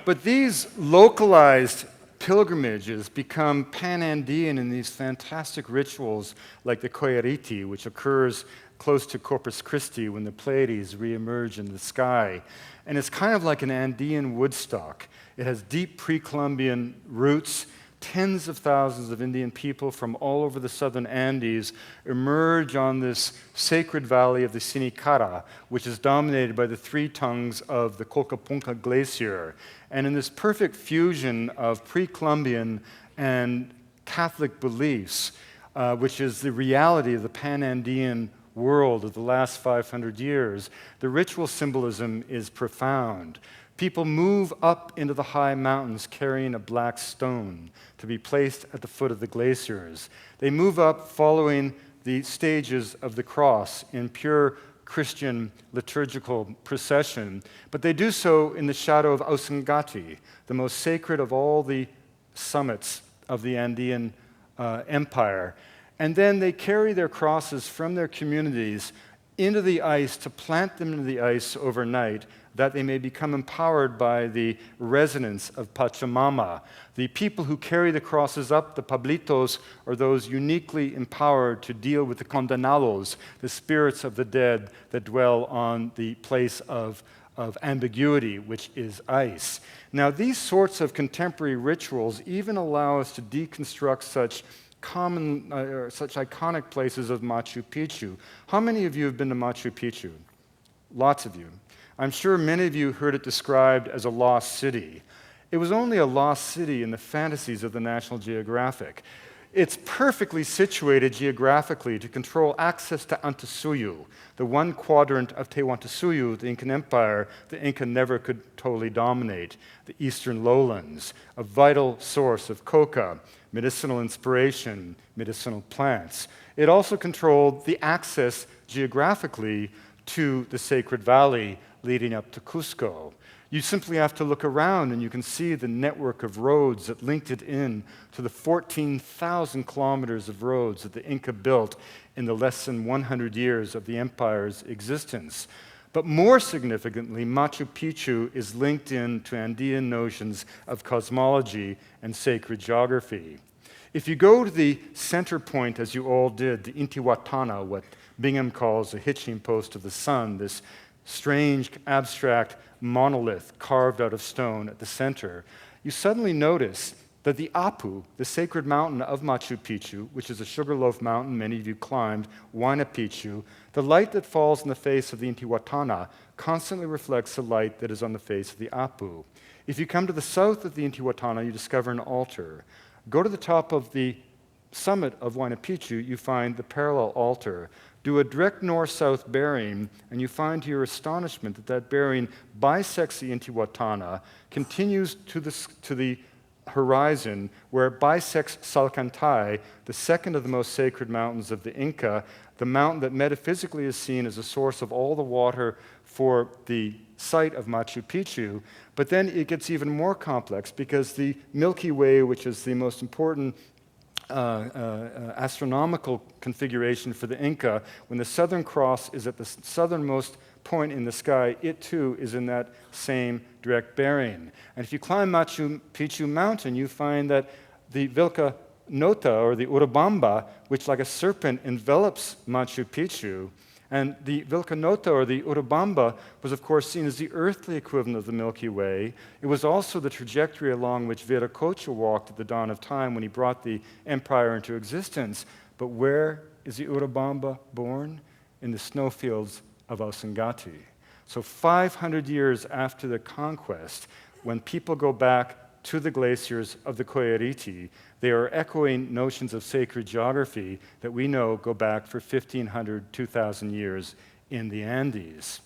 But these localized pilgrimages become pan-Andean in these fantastic rituals like the Coyariti, which occurs close to Corpus Christi when the Pleiades reemerge in the sky. And it's kind of like an Andean Woodstock. It has deep pre-Columbian roots. Tens of thousands of Indian people from all over the southern Andes emerge on this sacred valley of the Sinicara, which is dominated by the 3 tongues of the Colcapunca Glacier. And in this perfect fusion of pre-Columbian and Catholic beliefs, which is the reality of the pan-Andean world of the last 500 years, the ritual symbolism is profound. People move up into the high mountains carrying a black stone to be placed at the foot of the glaciers. They move up following the stages of the cross in pure Christian liturgical procession, but they do so in the shadow of Ausangati, the most sacred of all the summits of the Andean Empire. And then they carry their crosses from their communities into the ice to plant them into the ice overnight, that they may become empowered by the resonance of Pachamama. The people who carry the crosses up, the Pablitos, are those uniquely empowered to deal with the condenados, the spirits of the dead that dwell on the place of ambiguity, which is ice. Now, these sorts of contemporary rituals even allow us to deconstruct such iconic places of Machu Picchu. How many of you have been to Machu Picchu? Lots of you. I'm sure many of you heard it described as a lost city. It was only a lost city in the fantasies of the National Geographic. It's perfectly situated geographically to control access to Antisuyu, the one quadrant of Tehuantisuyu, the Incan Empire, the Inca never could totally dominate, the eastern lowlands, a vital source of coca, medicinal inspiration, medicinal plants. It also controlled the access geographically to the Sacred Valley leading up to Cusco. You simply have to look around and you can see the network of roads that linked it in to the 14,000 kilometers of roads that the Inca built in the less than 100 years of the empire's existence. But more significantly, Machu Picchu is linked in to Andean notions of cosmology and sacred geography. If you go to the center point, as you all did, the Intihuatana, what Bingham calls the hitching post of the sun, this strange, abstract monolith carved out of stone at the center, you suddenly notice that the Apu, the sacred mountain of Machu Picchu, which is a sugarloaf mountain many of you climbed, Huayna Picchu, the light that falls in the face of the Intihuatana constantly reflects the light that is on the face of the Apu. If you come to the south of the Intihuatana, you discover an altar. Go to the top of the summit of Huayna Picchu, you find the parallel altar. Do a direct north-south bearing, and you find to your astonishment that that bearing bisects the Intihuatana, continues to the horizon, where it bisects Salcantay, the second of the most sacred mountains of the Inca, the mountain that metaphysically is seen as a source of all the water for the site of Machu Picchu. But then it gets even more complex because the Milky Way, which is the most important astronomical configuration for the Inca, when the Southern Cross is at the southernmost point in the sky, it too is in that same direct bearing. And if you climb Machu Picchu mountain, you find that the Vilca Nota, or the Urubamba, which like a serpent envelops Machu Picchu, and the Vilca Nota, or the Urubamba, was of course seen as the earthly equivalent of the Milky Way. It was also the trajectory along which Viracocha walked at the dawn of time when he brought the empire into existence. But where is the Urubamba born? In the snowfields of Osengati. So 500 years after the conquest, when people go back to the glaciers of the Coyariti, they are echoing notions of sacred geography that we know go back for 1,500, 2,000 years in the Andes.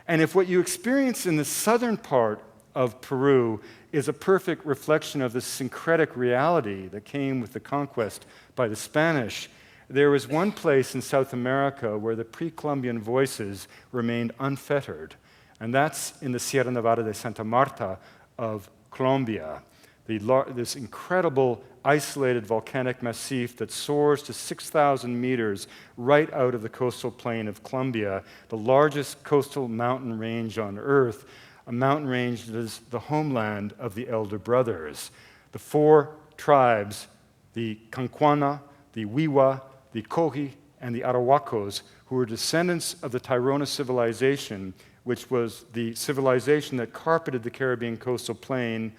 And if what you experience in the southern part of Peru is a perfect reflection of the syncretic reality that came with the conquest by the Spanish, there was one place in South America where the pre-Columbian voices remained unfettered, and that's in the Sierra Nevada de Santa Marta of Colombia, this incredible isolated volcanic massif that soars to 6,000 meters right out of the coastal plain of Colombia, the largest coastal mountain range on Earth, a mountain range that is the homeland of the Elder Brothers. The four tribes, the Cancuana, the Wiwa, the Kogi, and the Arahuacos, who were descendants of the Tairona civilization, which was the civilization that carpeted the Caribbean coastal plain,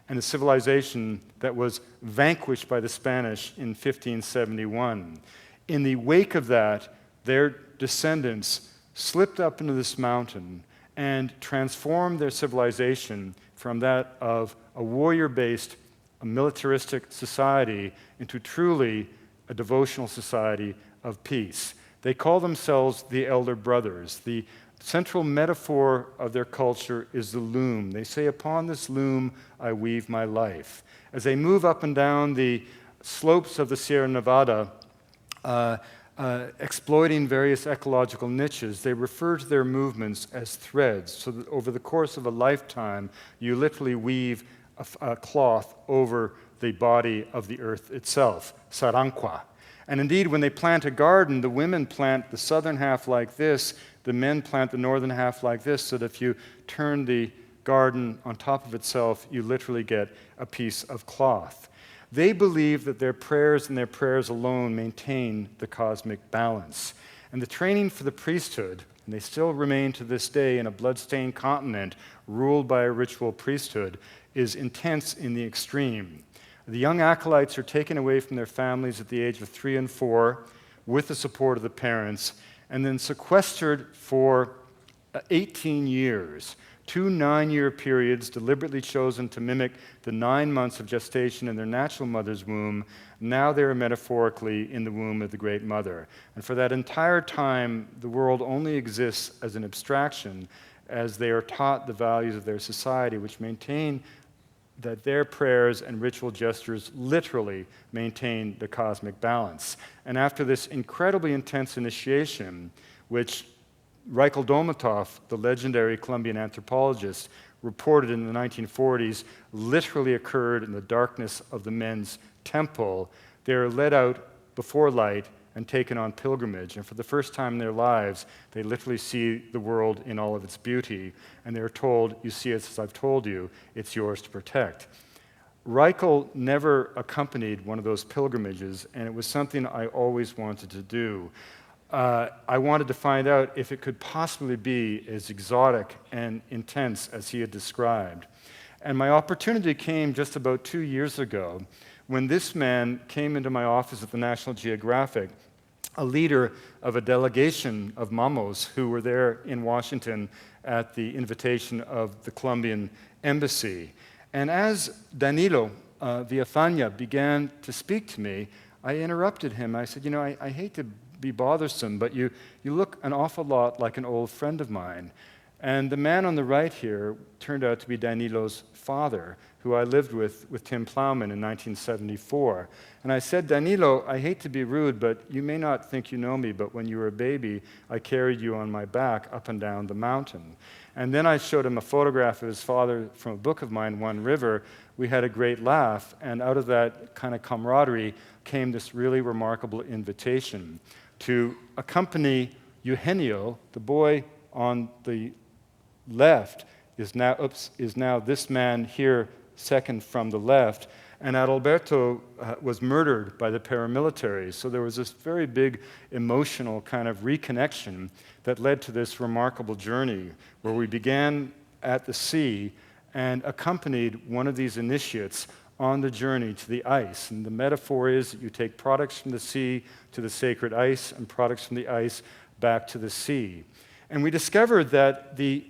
and a civilization that was vanquished by the Spanish in 1571. In the wake of that, their descendants slipped up into this mountain and transformed their civilization from that of a warrior-based, a militaristic society into truly a devotional society of peace. They call themselves the Elder Brothers. The central metaphor of their culture is the loom. They say, "Upon this loom I weave my life." As they move up and down the slopes of the Sierra Nevada, exploiting various ecological niches, they refer to their movements as threads, so that over the course of a lifetime, you literally weave a cloth over the body of the earth itself, saranqua. And indeed, when they plant a garden, the women plant the southern half like this, the men plant the northern half like this, so that if you turn the garden on top of itself, you literally get a piece of cloth. They believe that their prayers and their prayers alone maintain the cosmic balance. And the training for the priesthood, and they still remain to this day in a blood-stained continent ruled by a ritual priesthood, is intense in the extreme. The young acolytes are taken away from their families at the age of 3 and 4 with the support of the parents, and then sequestered for 18 years, 2 9-year periods deliberately chosen to mimic the 9 months of gestation in their natural mother's womb. Now they are metaphorically in the womb of the Great Mother. And for that entire time, the world only exists as an abstraction as they are taught the values of their society, which maintain that their prayers and ritual gestures literally maintain the cosmic balance. And after this incredibly intense initiation, which Reichel Domatov, the legendary Colombian anthropologist, reported in the 1940s, literally occurred in the darkness of the men's temple. They are led out before light and taken on pilgrimage. And for the first time in their lives, they literally see the world in all of its beauty. And they're told, you see it as I've told you, it's yours to protect. Reichel never accompanied one of those pilgrimages, and it was something I always wanted to do. I wanted to find out if it could possibly be as exotic and intense as he had described. And my opportunity came just about 2 years ago when this man came into my office at the National Geographic, a leader of a delegation of Mamos who were there in Washington at the invitation of the Colombian embassy. And as Danilo Villafaña began to speak to me, I interrupted him. I said, I hate to be bothersome, but you look an awful lot like an old friend of mine. And the man on the right here turned out to be Danilo's father, who I lived with Tim Plowman in 1974. And I said, Danilo, I hate to be rude, but you may not think you know me, but when you were a baby, I carried you on my back up and down the mountain. And then I showed him a photograph of his father from a book of mine, One River. We had a great laugh, and out of that kind of camaraderie came this really remarkable invitation to accompany Eugenio, the boy on the left, is now this man here, second from the left, and Adalberto was murdered by the paramilitaries. So there was this very big emotional kind of reconnection that led to this remarkable journey where we began at the sea and accompanied one of these initiates on the journey to the ice. And the metaphor is that you take products from the sea to the sacred ice and products from the ice back to the sea. And we discovered that the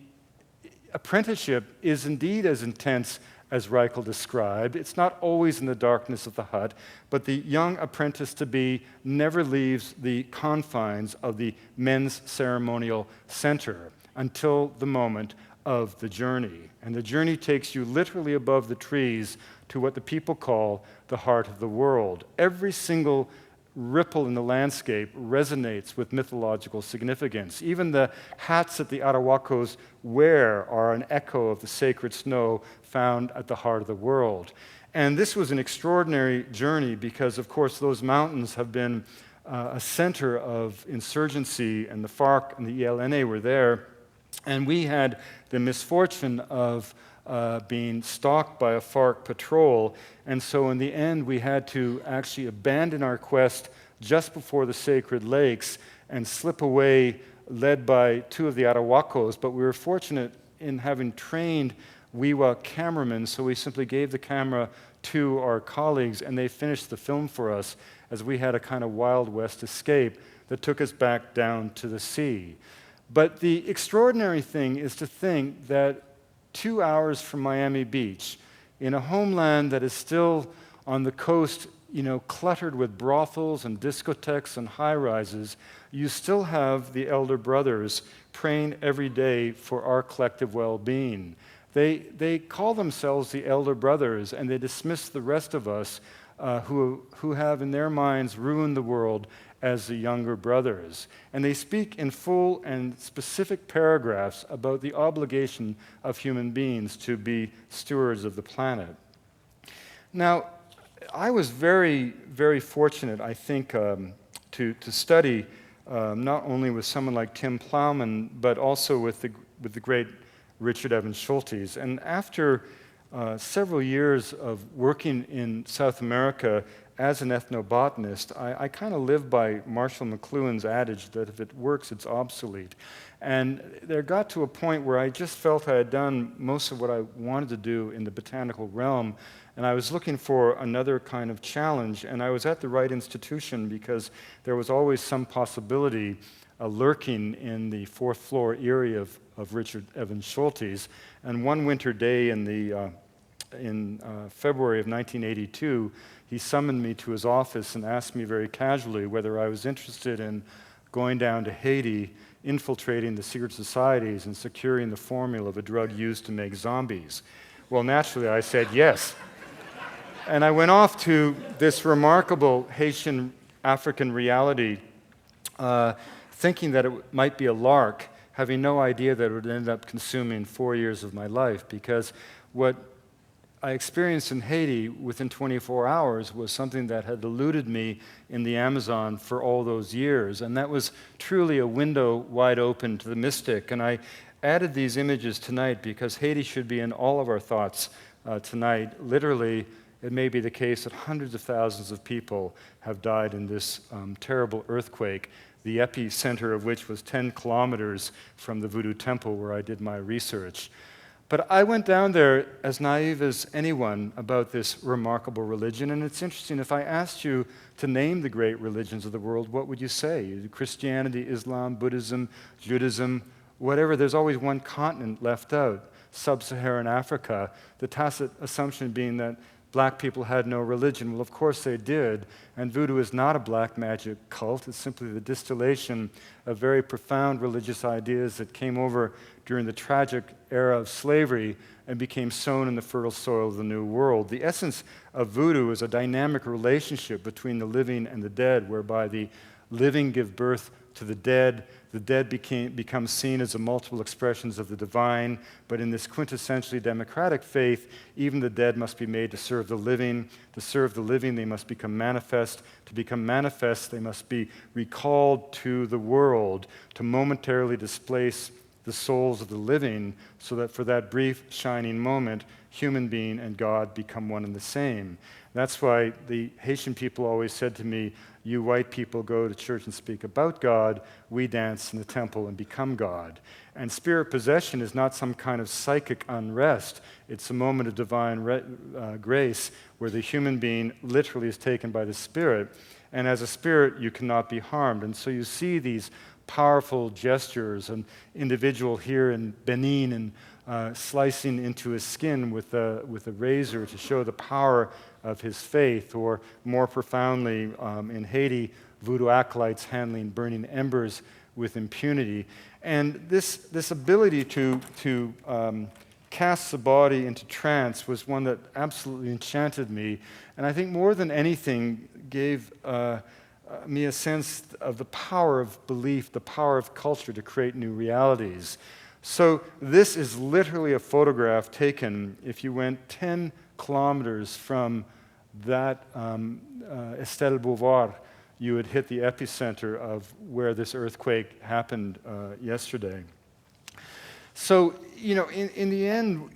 apprenticeship is indeed as intense as Reichel described. It's not always in the darkness of the hut, but the young apprentice-to-be never leaves the confines of the men's ceremonial center until the moment of the journey. And the journey takes you literally above the trees to what the people call the heart of the world. Every single ripple in the landscape resonates with mythological significance. Even the hats that the Arahuacos wear are an echo of the sacred snow found at the heart of the world. And this was an extraordinary journey because, of course, those mountains have been a center of insurgency, and the FARC and the ELNA were there. And we had the misfortune of being stalked by a FARC patrol, and so in the end we had to actually abandon our quest just before the sacred lakes and slip away, led by two of the Arahuacos. But we were fortunate in having trained Wiwa cameramen, so we simply gave the camera to our colleagues and they finished the film for us as we had a kind of Wild West escape that took us back down to the sea. But the extraordinary thing is to think that 2 hours from Miami Beach, in a homeland that is still on the coast, cluttered with brothels and discotheques and high-rises, you still have the elder brothers praying every day for our collective well-being. They call themselves the elder brothers, and they dismiss the rest of us who have in their minds ruined the world as the younger brothers. And they speak in full and specific paragraphs about the obligation of human beings to be stewards of the planet. Now, I was very, very fortunate, I think, to study not only with someone like Tim Plowman, but also with the great Richard Evans Schultes. And after several years of working in South America as an ethnobotanist, I kind of live by Marshall McLuhan's adage that if it works, it's obsolete. And there got to a point where I just felt I had done most of what I wanted to do in the botanical realm, and I was looking for another kind of challenge, and I was at the right institution because there was always some possibility lurking in the fourth floor area of Richard Evans Schultes. And one winter day in February of 1982, he summoned me to his office and asked me very casually whether I was interested in going down to Haiti, infiltrating the secret societies, and securing the formula of a drug used to make zombies. Well, naturally, I said yes. And I went off to this remarkable Haitian African reality, thinking that it might be a lark, having no idea that it would end up consuming 4 years of my life, because what I experienced in Haiti within 24 hours was something that had eluded me in the Amazon for all those years, and that was truly a window wide open to the mystic. And I added these images tonight because Haiti should be in all of our thoughts tonight. Literally, it may be the case that hundreds of thousands of people have died in this terrible earthquake, the epicenter of which was 10 kilometers from the voodoo temple where I did my research. But I went down there as naive as anyone about this remarkable religion, and it's interesting, if I asked you to name the great religions of the world, what would you say? Christianity, Islam, Buddhism, Judaism, whatever, there's always one continent left out, sub-Saharan Africa, the tacit assumption being that black people had no religion. Well, of course they did, and voodoo is not a black magic cult. It's simply the distillation of very profound religious ideas that came over during the tragic era of slavery and became sown in the fertile soil of the New World. The essence of voodoo is a dynamic relationship between the living and the dead, whereby the living give birth to the dead become seen as the multiple expressions of the divine, but in this quintessentially democratic faith, even the dead must be made to serve the living. To serve the living, they must become manifest. To become manifest, they must be recalled to the world, to momentarily displace the souls of the living, so that for that brief, shining moment, human being and God become one and the same. That's why the Haitian people always said to me, you white people go to church and speak about God, we dance in the temple and become God. And spirit possession is not some kind of psychic unrest. It's a moment of divine grace where the human being literally is taken by the spirit. And as a spirit, you cannot be harmed. And so you see these powerful gestures, an individual here in Benin and slicing into his skin with a razor to show the power of his faith, or more profoundly in Haiti, voodoo acolytes handling burning embers with impunity. And this ability to cast the body into trance was one that absolutely enchanted me, and I think more than anything gave me a sense of the power of belief, the power of culture to create new realities. So this is literally a photograph taken if you went 10 kilometers from that Estelle Beauvoir, you would hit the epicenter of where this earthquake happened yesterday. So, in the end,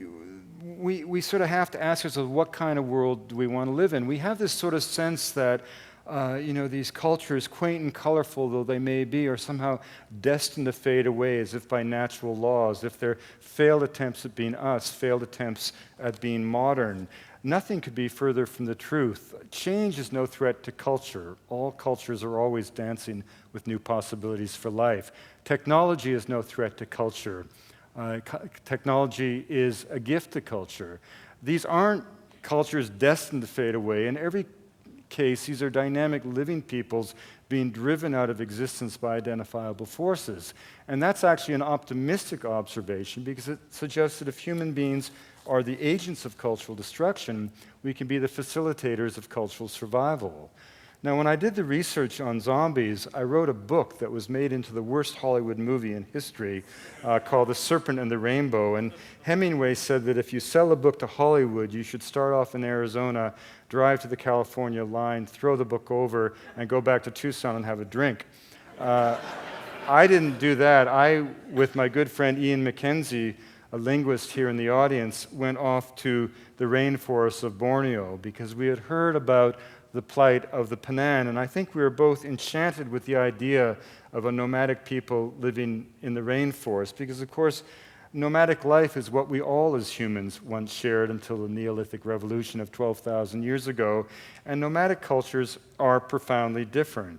we sort of have to ask ourselves, what kind of world do we want to live in? We have this sort of sense that these cultures, quaint and colorful though they may be, are somehow destined to fade away as if by natural laws, if they're failed attempts at being us, failed attempts at being modern. Nothing could be further from the truth. Change is no threat to culture. All cultures are always dancing with new possibilities for life. Technology is no threat to culture. Technology is a gift to culture. These aren't cultures destined to fade away. In every case, these are dynamic living peoples being driven out of existence by identifiable forces. And that's actually an optimistic observation, because it suggests that if human beings are the agents of cultural destruction, we can be the facilitators of cultural survival. Now, when I did the research on zombies, I wrote a book that was made into the worst Hollywood movie in history called The Serpent and the Rainbow. And Hemingway said that if you sell a book to Hollywood, you should start off in Arizona, drive to the California line, throw the book over, and go back to Tucson and have a drink. I didn't do that. I, with my good friend Ian McKenzie, a linguist here in the audience, went off to the rainforests of Borneo because we had heard about the plight of the Penan, and I think we were both enchanted with the idea of a nomadic people living in the rainforest, because of course nomadic life is what we all as humans once shared until the Neolithic revolution of 12,000 years ago, and nomadic cultures are profoundly different.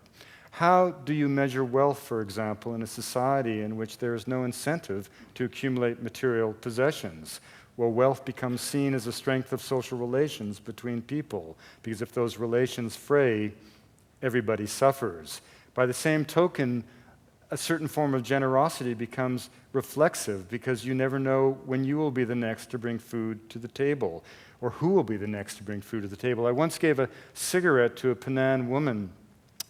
How do you measure wealth, for example, in a society in which there is no incentive to accumulate material possessions? Well, wealth becomes seen as a strength of social relations between people, because if those relations fray, everybody suffers. By the same token, a certain form of generosity becomes reflexive, because you never know when you will be the next to bring food to the table, or who will be the next to bring food to the table. I once gave a cigarette to a Penan woman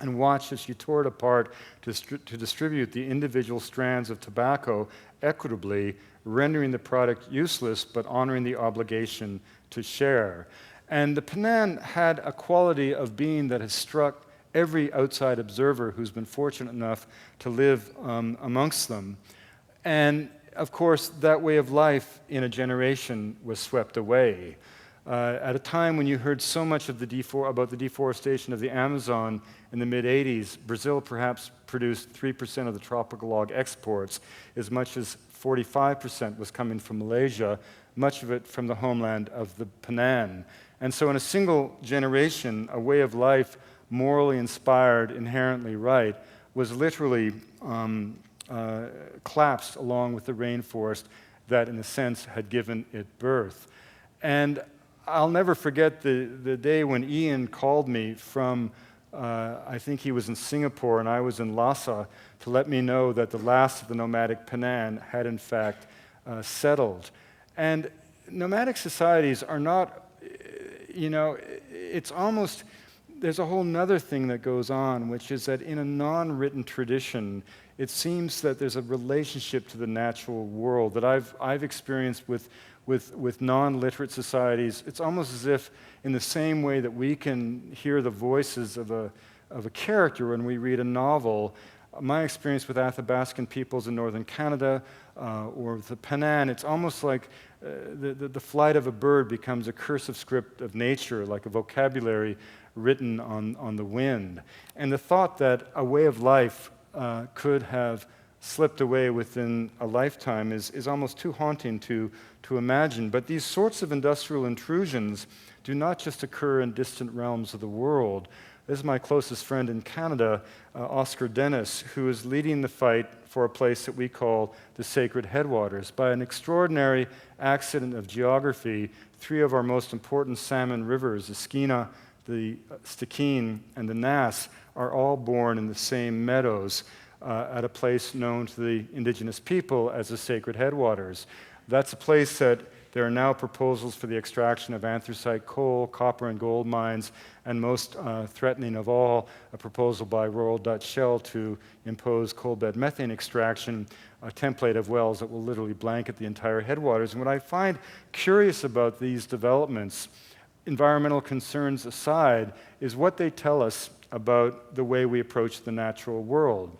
and watched as she tore it apart to distribute the individual strands of tobacco equitably, rendering the product useless but honoring the obligation to share. And the Panan had a quality of being that has struck every outside observer who's been fortunate enough to live amongst them. And of course, that way of life in a generation was swept away. At a time when you heard so much of about the deforestation of the Amazon in the mid-'80s, Brazil perhaps produced 3% of the tropical log exports. As much as 45% was coming from Malaysia, much of it from the homeland of the Panan. And so in a single generation, a way of life morally inspired, inherently right, was literally collapsed along with the rainforest that, in a sense, had given it birth. And I'll never forget the day when Ian called me from, I think he was in Singapore and I was in Lhasa, to let me know that the last of the nomadic Panan had in fact settled. And nomadic societies are not, it's almost, there's a whole nother thing that goes on, which is that in a non-written tradition, it seems that there's a relationship to the natural world that I've experienced with non-literate societies. It's almost as if, in the same way that we can hear the voices of a character when we read a novel, my experience with Athabascan peoples in northern Canada or the Panan, it's almost like the flight of a bird becomes a cursive script of nature, like a vocabulary written on the wind. And the thought that a way of life could have slipped away within a lifetime is almost too haunting to imagine. But these sorts of industrial intrusions do not just occur in distant realms of the world. This is my closest friend in Canada, Oscar Dennis, who is leading the fight for a place that we call the sacred Headwaters. By an extraordinary accident of geography, three of our most important salmon rivers, the Skeena, the Stikine, and the Nass, are all born in the same meadows at a place known to the indigenous people as the sacred Headwaters. That's a place that there are now proposals for the extraction of anthracite coal, copper and gold mines, and most threatening of all, a proposal by Royal Dutch Shell to impose coal bed methane extraction, a template of wells that will literally blanket the entire headwaters. And what I find curious about these developments, environmental concerns aside, is what they tell us about the way we approach the natural world.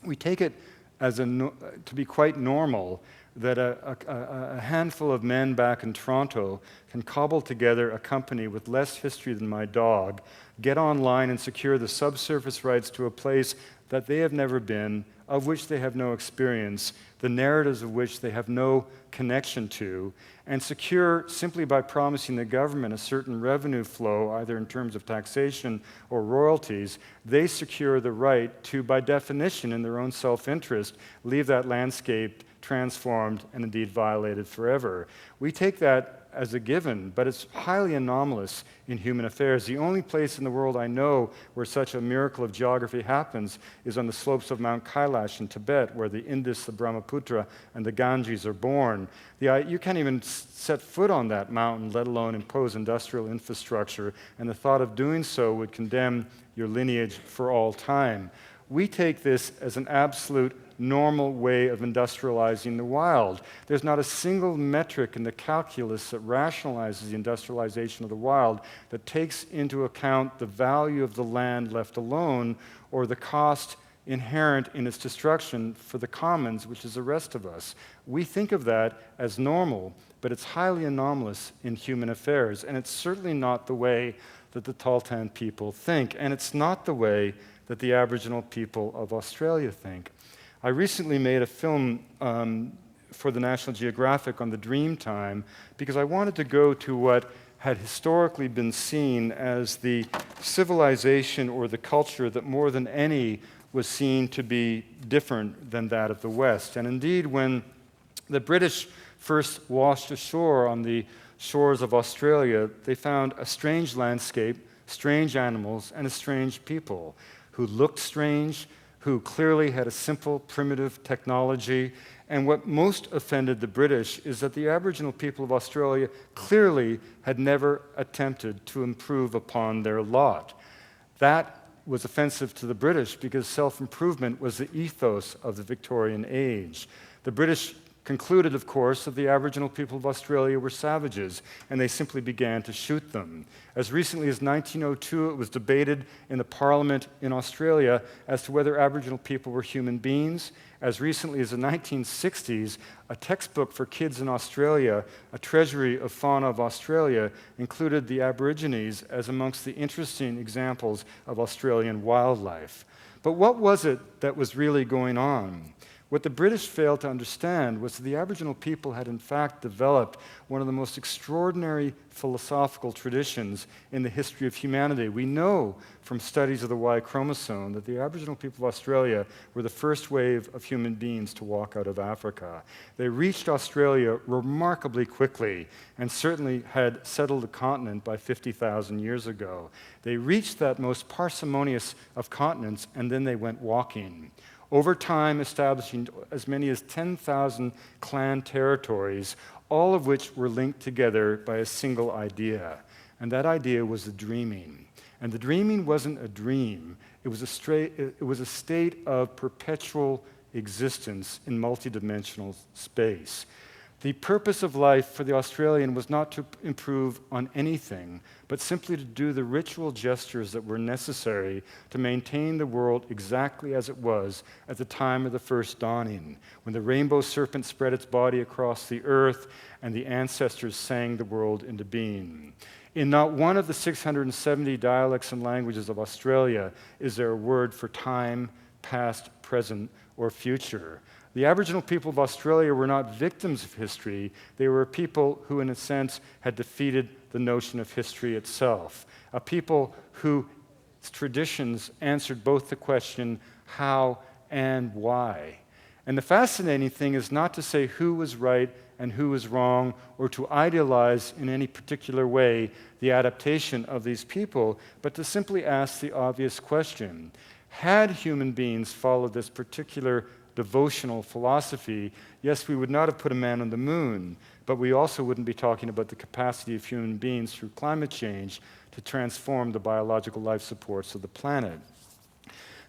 We take it as to be quite normal that a handful of men back in Toronto can cobble together a company with less history than my dog, get online and secure the subsurface rights to a place that they have never been, of which they have no experience, the narratives of which they have no connection to, and secure, simply by promising the government a certain revenue flow, either in terms of taxation or royalties, they secure the right to, by definition, in their own self-interest, leave that landscape transformed and indeed violated forever. We take that as a given, but it's highly anomalous in human affairs. The only place in the world I know where such a miracle of geography happens is on the slopes of Mount Kailash in Tibet, where the Indus, the Brahmaputra, and the Ganges are born. You can't even set foot on that mountain, let alone impose industrial infrastructure, and the thought of doing so would condemn your lineage for all time. We take this as an absolute normal way of industrializing the wild. There's not a single metric in the calculus that rationalizes the industrialization of the wild that takes into account the value of the land left alone or the cost inherent in its destruction for the commons, which is the rest of us. We think of that as normal, but it's highly anomalous in human affairs, and it's certainly not the way that the Tahltan people think, and it's not the way that the Aboriginal people of Australia think. I recently made a film for the National Geographic on the Dreamtime because I wanted to go to what had historically been seen as the civilization or the culture that more than any was seen to be different than that of the West. And indeed, when the British first washed ashore on the shores of Australia, they found a strange landscape, strange animals, and a strange people who looked strange, who clearly had a simple, primitive technology. And what most offended the British is that the Aboriginal people of Australia clearly had never attempted to improve upon their lot. That was offensive to the British because self-improvement was the ethos of the Victorian age. The British concluded, of course, that the Aboriginal people of Australia were savages, and they simply began to shoot them. As recently as 1902, it was debated in the Parliament in Australia as to whether Aboriginal people were human beings. As recently as the 1960s, a textbook for kids in Australia, A Treasury of Fauna of Australia, included the Aborigines as amongst the interesting examples of Australian wildlife. But what was it that was really going on? What the British failed to understand was that the Aboriginal people had in fact developed one of the most extraordinary philosophical traditions in the history of humanity. We know from studies of the Y chromosome that the Aboriginal people of Australia were the first wave of human beings to walk out of Africa. They reached Australia remarkably quickly and certainly had settled the continent by 50,000 years ago. They reached that most parsimonious of continents, and then they went walking. Over time, establishing as many as 10,000 clan territories, all of which were linked together by a single idea. And that idea was the dreaming. And the dreaming wasn't a dream, it was a state of perpetual existence in multidimensional space. The purpose of life for the Australian was not to improve on anything, but simply to do the ritual gestures that were necessary to maintain the world exactly as it was at the time of the first dawning, when the rainbow serpent spread its body across the earth and the ancestors sang the world into being. In not one of the 670 dialects and languages of Australia is there a word for time, past, present, or future. The Aboriginal people of Australia were not victims of history. They were a people who, in a sense, had defeated the notion of history itself. A people whose traditions answered both the question, how and why. And the fascinating thing is not to say who was right and who was wrong, or to idealize in any particular way the adaptation of these people, but to simply ask the obvious question. Had human beings followed this particular devotional philosophy, yes, we would not have put a man on the moon, but we also wouldn't be talking about the capacity of human beings through climate change to transform the biological life supports of the planet.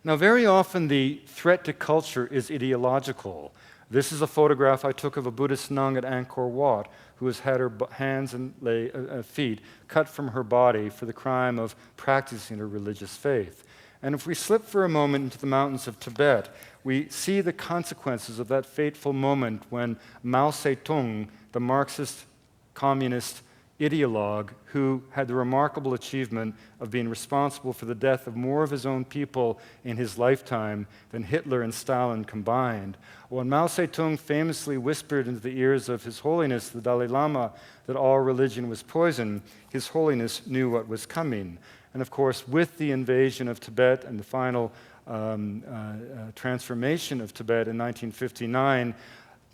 Now, very often the threat to culture is ideological. This is a photograph I took of a Buddhist nun at Angkor Wat who has had her hands and feet cut from her body for the crime of practicing her religious faith. And if we slip for a moment into the mountains of Tibet, we see the consequences of that fateful moment when Mao Zedong, the Marxist communist ideologue who had the remarkable achievement of being responsible for the death of more of his own people in his lifetime than Hitler and Stalin combined. When Mao Zedong famously whispered into the ears of His Holiness, the Dalai Lama, that all religion was poison, His Holiness knew what was coming. And of course, with the invasion of Tibet and the final transformation of Tibet in 1959,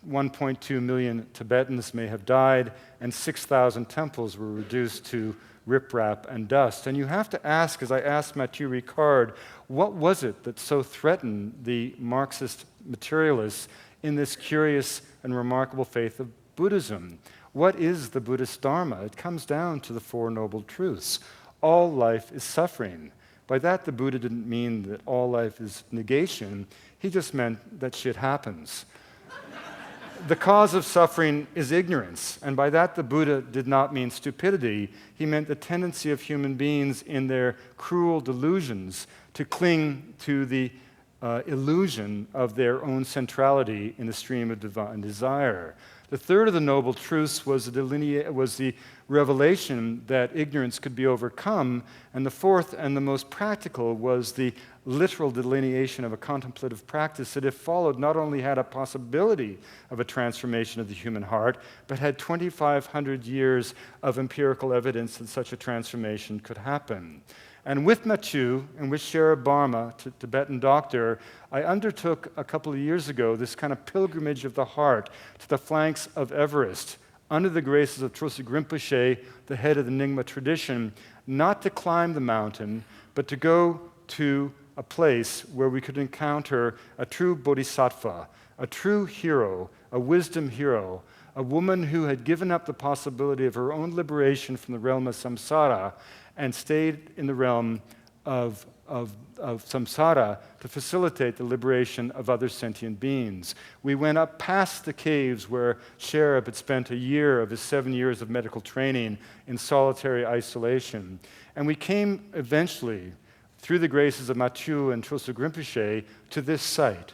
1.2 million Tibetans may have died, and 6,000 temples were reduced to riprap and dust. And you have to ask, as I asked Mathieu Ricard, what was it that so threatened the Marxist materialists in this curious and remarkable faith of Buddhism? What is the Buddhist Dharma? It comes down to the Four Noble Truths. All life is suffering. By that, the Buddha didn't mean that all life is negation. He just meant that shit happens. The cause of suffering is ignorance, and by that the Buddha did not mean stupidity. He meant the tendency of human beings in their cruel delusions to cling to the illusion of their own centrality in the stream of divine desire. The third of the Noble Truths was the revelation that ignorance could be overcome, and the fourth and the most practical was the literal delineation of a contemplative practice that, if followed, not only had a possibility of a transformation of the human heart, but had 2,500 years of empirical evidence that such a transformation could happen. And with Machu and with Sherab Barma, Tibetan doctor, I undertook a couple of years ago this kind of pilgrimage of the heart to the flanks of Everest, under the graces of Trosig Rinpoche, the head of the Nyingma tradition, not to climb the mountain, but to go to a place where we could encounter a true bodhisattva, a true hero, a wisdom hero, a woman who had given up the possibility of her own liberation from the realm of samsara and stayed in the realm of of samsara to facilitate the liberation of other sentient beings. We went up past the caves where Sherab had spent a year of his 7 years of medical training in solitary isolation. And we came eventually, through the graces of Machu and Trosa Rinpoche, to this site.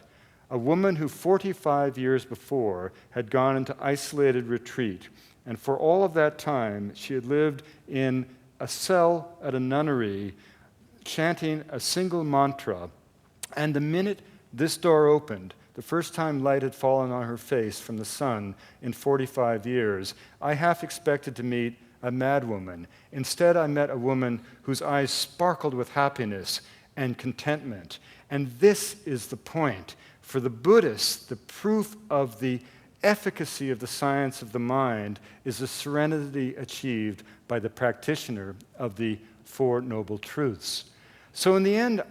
A woman who 45 years before had gone into isolated retreat. And for all of that time, she had lived in a cell at a nunnery, chanting a single mantra. And the minute this door opened, the first time light had fallen on her face from the sun in 45 years, I half expected to meet a madwoman. Instead, I met a woman whose eyes sparkled with happiness and contentment. And this is the point. For the Buddhists, the proof of the efficacy of the science of the mind is the serenity achieved by the practitioner of the Four Noble Truths. So in the end,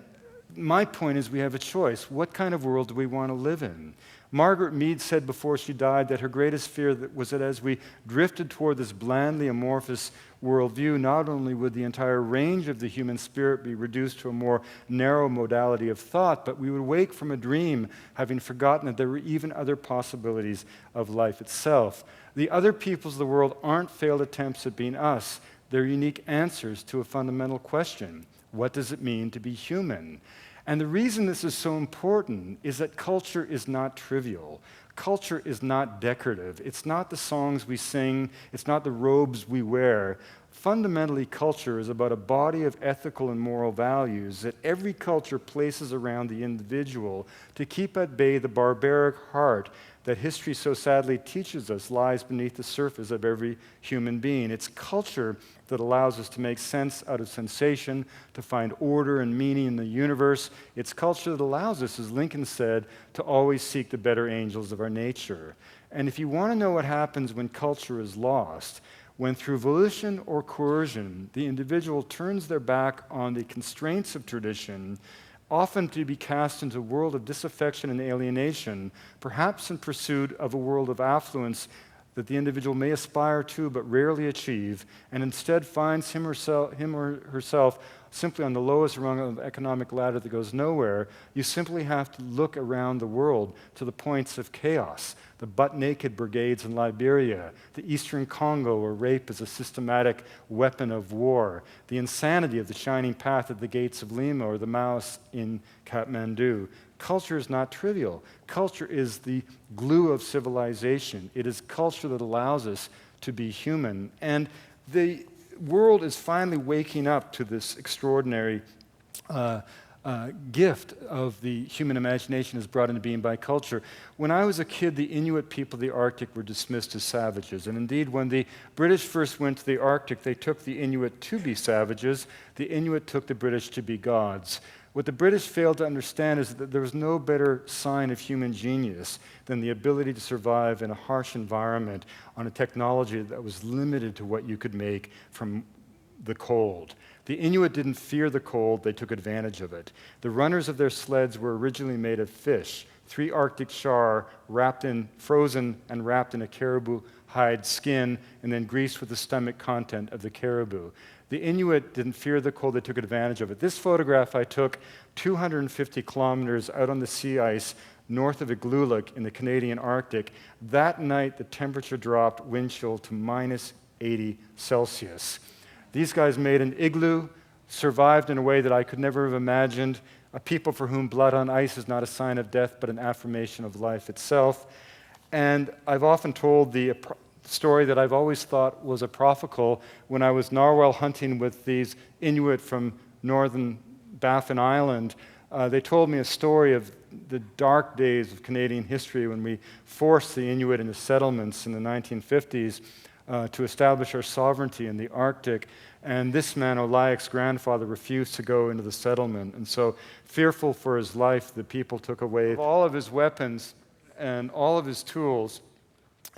my point is we have a choice. What kind of world do we want to live in? Margaret Mead said before she died that her greatest fear was that as we drifted toward this blandly amorphous worldview, not only would the entire range of the human spirit be reduced to a more narrow modality of thought, but we would wake from a dream having forgotten that there were even other possibilities of life itself. The other peoples of the world aren't failed attempts at being us. They're unique answers to a fundamental question. What does it mean to be human? And the reason this is so important is that culture is not trivial. Culture is not decorative. It's not the songs we sing. It's not the robes we wear. Fundamentally, culture is about a body of ethical and moral values that every culture places around the individual to keep at bay the barbaric heart that history so sadly teaches us lies beneath the surface of every human being. It's culture that allows us to make sense out of sensation, to find order and meaning in the universe. It's culture that allows us, as Lincoln said, to always seek the better angels of our nature. And if you want to know what happens when culture is lost, when through volition or coercion, the individual turns their back on the constraints of tradition, often to be cast into a world of disaffection and alienation, perhaps in pursuit of a world of affluence that the individual may aspire to but rarely achieve, and instead finds him or herself simply on the lowest rung of the economic ladder that goes nowhere, you simply have to look around the world to the points of chaos, the butt-naked brigades in Liberia, the eastern Congo where rape is a systematic weapon of war, the insanity of the shining path at the gates of Lima or the Maoists in Kathmandu. Culture is not trivial. Culture is the glue of civilization. It is culture that allows us to be human. And the world is finally waking up to this extraordinary gift of the human imagination is brought into being by culture. When I was a kid, the Inuit people of the Arctic were dismissed as savages. And indeed, when the British first went to the Arctic, they took the Inuit to be savages. The Inuit took the British to be gods. What the British failed to understand is that there was no better sign of human genius than the ability to survive in a harsh environment on a technology that was limited to what you could make from the cold. The Inuit didn't fear the cold, they took advantage of it. The runners of their sleds were originally made of fish, 3 Arctic char frozen and wrapped in a caribou hide skin and then greased with the stomach content of the caribou. The Inuit didn't fear the cold, they took advantage of it. This photograph I took 250 kilometers out on the sea ice north of Igloolik in the Canadian Arctic. That night, the temperature dropped wind chill to minus 80 Celsius. These guys made an igloo, survived in a way that I could never have imagined, a people for whom blood on ice is not a sign of death, but an affirmation of life itself. And I've often told the story that I've always thought was apocryphal when I was narwhal hunting with these Inuit from northern Baffin Island. They told me a story of the dark days of Canadian history when we forced the Inuit into settlements in the 1950s to establish our sovereignty in the Arctic. And this man, Olayak's grandfather, refused to go into the settlement. And so, fearful for his life, the people took away all of his weapons and all of his tools.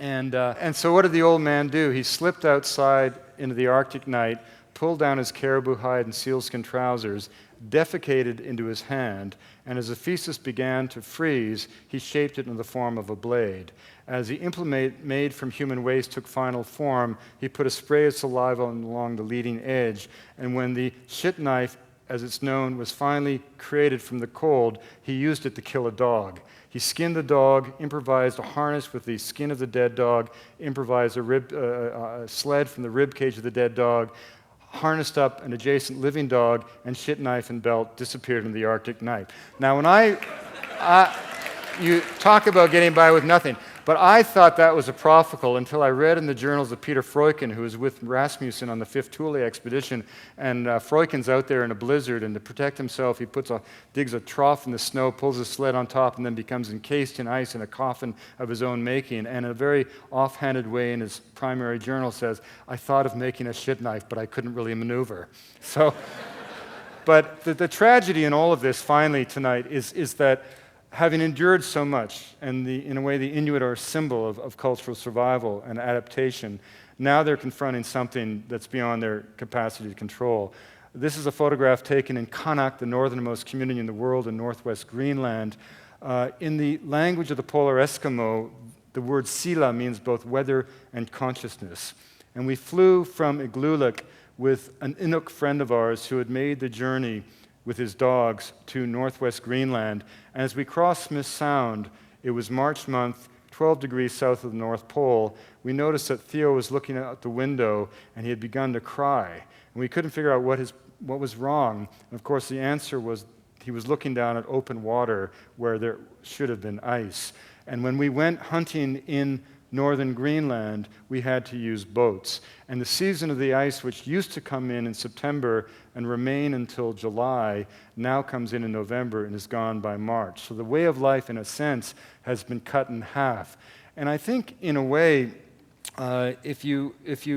And so what did the old man do? He slipped outside into the Arctic night, pulled down his caribou hide and sealskin trousers, defecated into his hand, and as the feces began to freeze, he shaped it in the form of a blade. As the implement made from human waste took final form, he put a spray of saliva along the leading edge, and when the shit knife as it's known, was finally created from the cold, he used it to kill a dog. He skinned the dog, improvised a harness with the skin of the dead dog, improvised a sled from the rib cage of the dead dog, harnessed up an adjacent living dog, and shit knife and belt disappeared into the Arctic night. Now, when you talk about getting by with nothing, but I thought that was apocryphal until I read in the journals of Peter Freuchen, who was with Rasmussen on the 5th Thule expedition, and Freuchen's out there in a blizzard, and to protect himself, he digs a trough in the snow, pulls his sled on top, and then becomes encased in ice in a coffin of his own making, and in a very offhanded way in his primary journal says, I thought of making a shit knife, but I couldn't really maneuver. So, but the tragedy in all of this, finally, tonight, is that having endured so much, and in a way the Inuit are a symbol of cultural survival and adaptation, now they're confronting something that's beyond their capacity to control. This is a photograph taken in Kanak, the northernmost community in the world in northwest Greenland. In the language of the polar Eskimo, the word sila means both weather and consciousness. And we flew from Igloolik with an Inuk friend of ours who had made the journey with his dogs to northwest Greenland. And as we crossed Smith Sound, it was March month, 12 degrees south of the North Pole, we noticed that Theo was looking out the window and he had begun to cry. And we couldn't figure out what was wrong. And of course, the answer was he was looking down at open water where there should have been ice. And when we went hunting in northern Greenland, we had to use boats. And the season of the ice, which used to come in September and remain until July, now comes in November and is gone by March. So the way of life, in a sense, has been cut in half. And I think, in a way, if you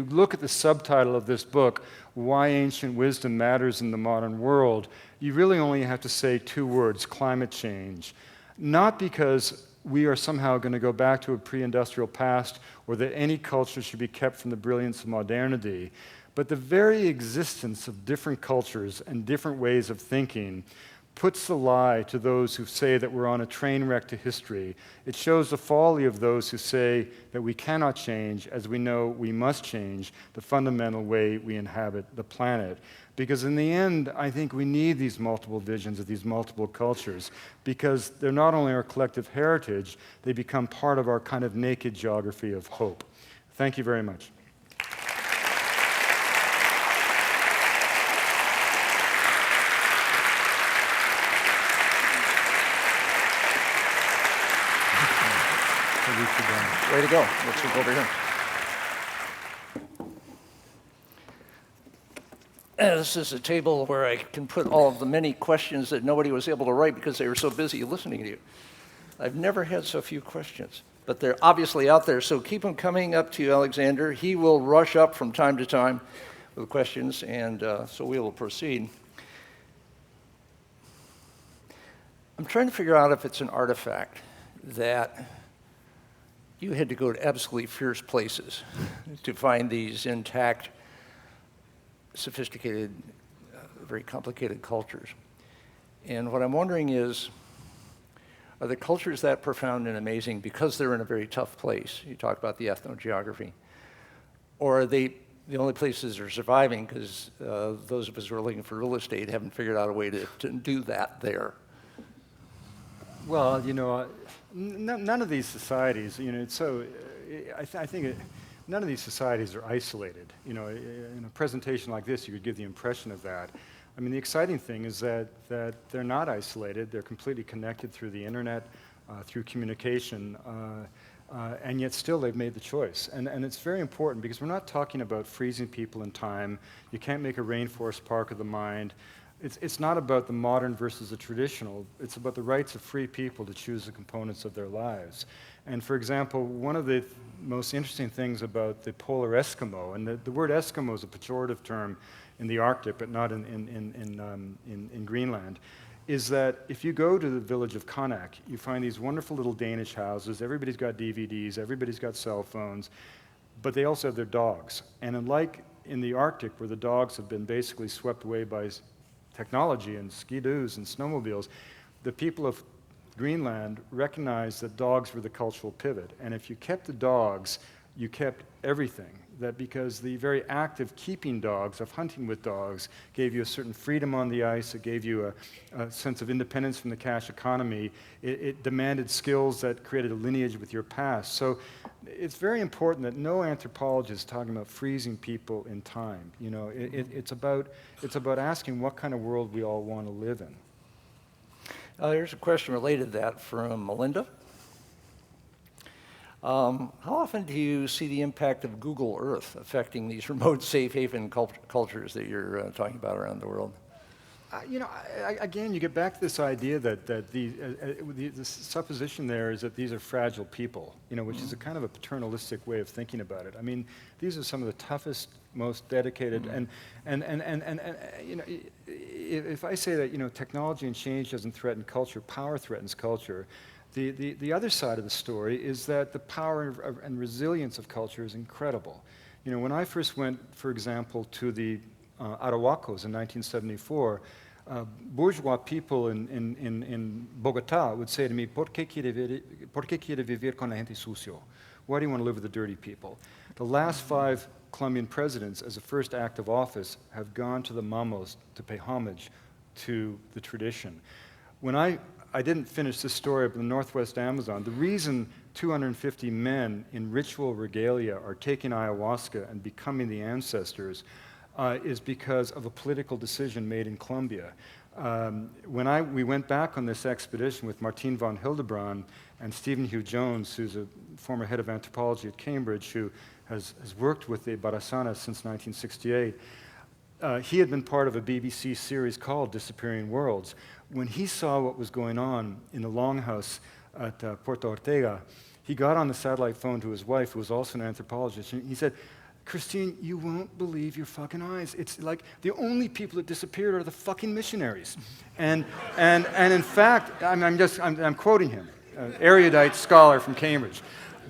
look at the subtitle of this book, Why Ancient Wisdom Matters in the Modern World, you really only have to say two words, climate change. Not because we are somehow going to go back to a pre-industrial past or that any culture should be kept from the brilliance of modernity, but the very existence of different cultures and different ways of thinking puts the lie to those who say that we're on a train wreck to history. It shows the folly of those who say that we cannot change, as we know we must change the fundamental way we inhabit the planet. Because in the end, I think we need these multiple visions of these multiple cultures, because they're not only our collective heritage, they become part of our kind of naked geography of hope. Thank you very much. Way to go. Let's go over here. This is a table where I can put all of the many questions that nobody was able to write because they were so busy listening to you. I've never had so few questions, but they're obviously out there, so keep them coming up to Alexander. He will rush up from time to time with questions, and so we will proceed. I'm trying to figure out if it's an artifact that you had to go to absolutely fierce places to find these intact, sophisticated, very complicated cultures. And what I'm wondering is, are the cultures that profound and amazing because they're in a very tough place? You talk about the ethnogeography. Or are they the only places that are surviving because those of us who are looking for real estate haven't figured out a way to do that there? Well, none of these societies, I think none of these societies are isolated. In a presentation like this, you could give the impression of that. I mean, the exciting thing is that they're not isolated. They're completely connected through the internet, through communication, and yet still they've made the choice. And it's very important because we're not talking about freezing people in time. You can't make a rainforest park of the mind. It's not about the modern versus the traditional. It's about the rights of free people to choose the components of their lives. And for example, one of the most interesting things about the polar Eskimo, and the word Eskimo is a pejorative term in the Arctic, but not in Greenland, is that if you go to the village of Kanak, you find these wonderful little Danish houses. Everybody's got DVDs, everybody's got cell phones, but they also have their dogs. And unlike in the Arctic, where the dogs have been basically swept away by technology and ski-doos and snowmobiles, the people of Greenland recognized that dogs were the cultural pivot. And if you kept the dogs, you kept everything. That because the very act of keeping dogs, of hunting with dogs, gave you a certain freedom on the ice, it gave you a sense of independence from the cash economy, it demanded skills that created a lineage with your past. So it's very important that no anthropologist is talking about freezing people in time. You know, it's about asking what kind of world we all want to live in. Here's a question related to that from Melinda. How often do you see the impact of Google Earth affecting these remote safe haven cultures that you're talking about around the world? You know, again, you get back to this idea that the supposition there is that these are fragile people, you know, which is a kind of a paternalistic way of thinking about it. I mean, these are some of the toughest, most dedicated, and you know, if I say that, you know, technology and change doesn't threaten culture, power threatens culture. The other side of the story is that the power and resilience of culture is incredible. You know, when I first went, for example, to the Arahuacos in 1974, bourgeois people in Bogota would say to me, ¿Por qué quiere vivir con la gente sucio? Why do you want to live with the dirty people? The last 5 Colombian presidents, as a first act of office, have gone to the Mamos to pay homage to the tradition. When I didn't finish this story of the Northwest Amazon. The reason 250 men in ritual regalia are taking ayahuasca and becoming the ancestors is because of a political decision made in Colombia. When we went back on this expedition with Martijn van Hildebrand and Stephen Hugh Jones, who's a former head of anthropology at Cambridge, who has worked with the Barasanas since 1968, he had been part of a BBC series called Disappearing Worlds. When he saw what was going on in the longhouse at Puerto Ortega, he got on the satellite phone to his wife, who was also an anthropologist, and he said, Christine, you won't believe your fucking eyes. It's like the only people that disappeared are the fucking missionaries. And in fact, I'm quoting him, an erudite scholar from Cambridge.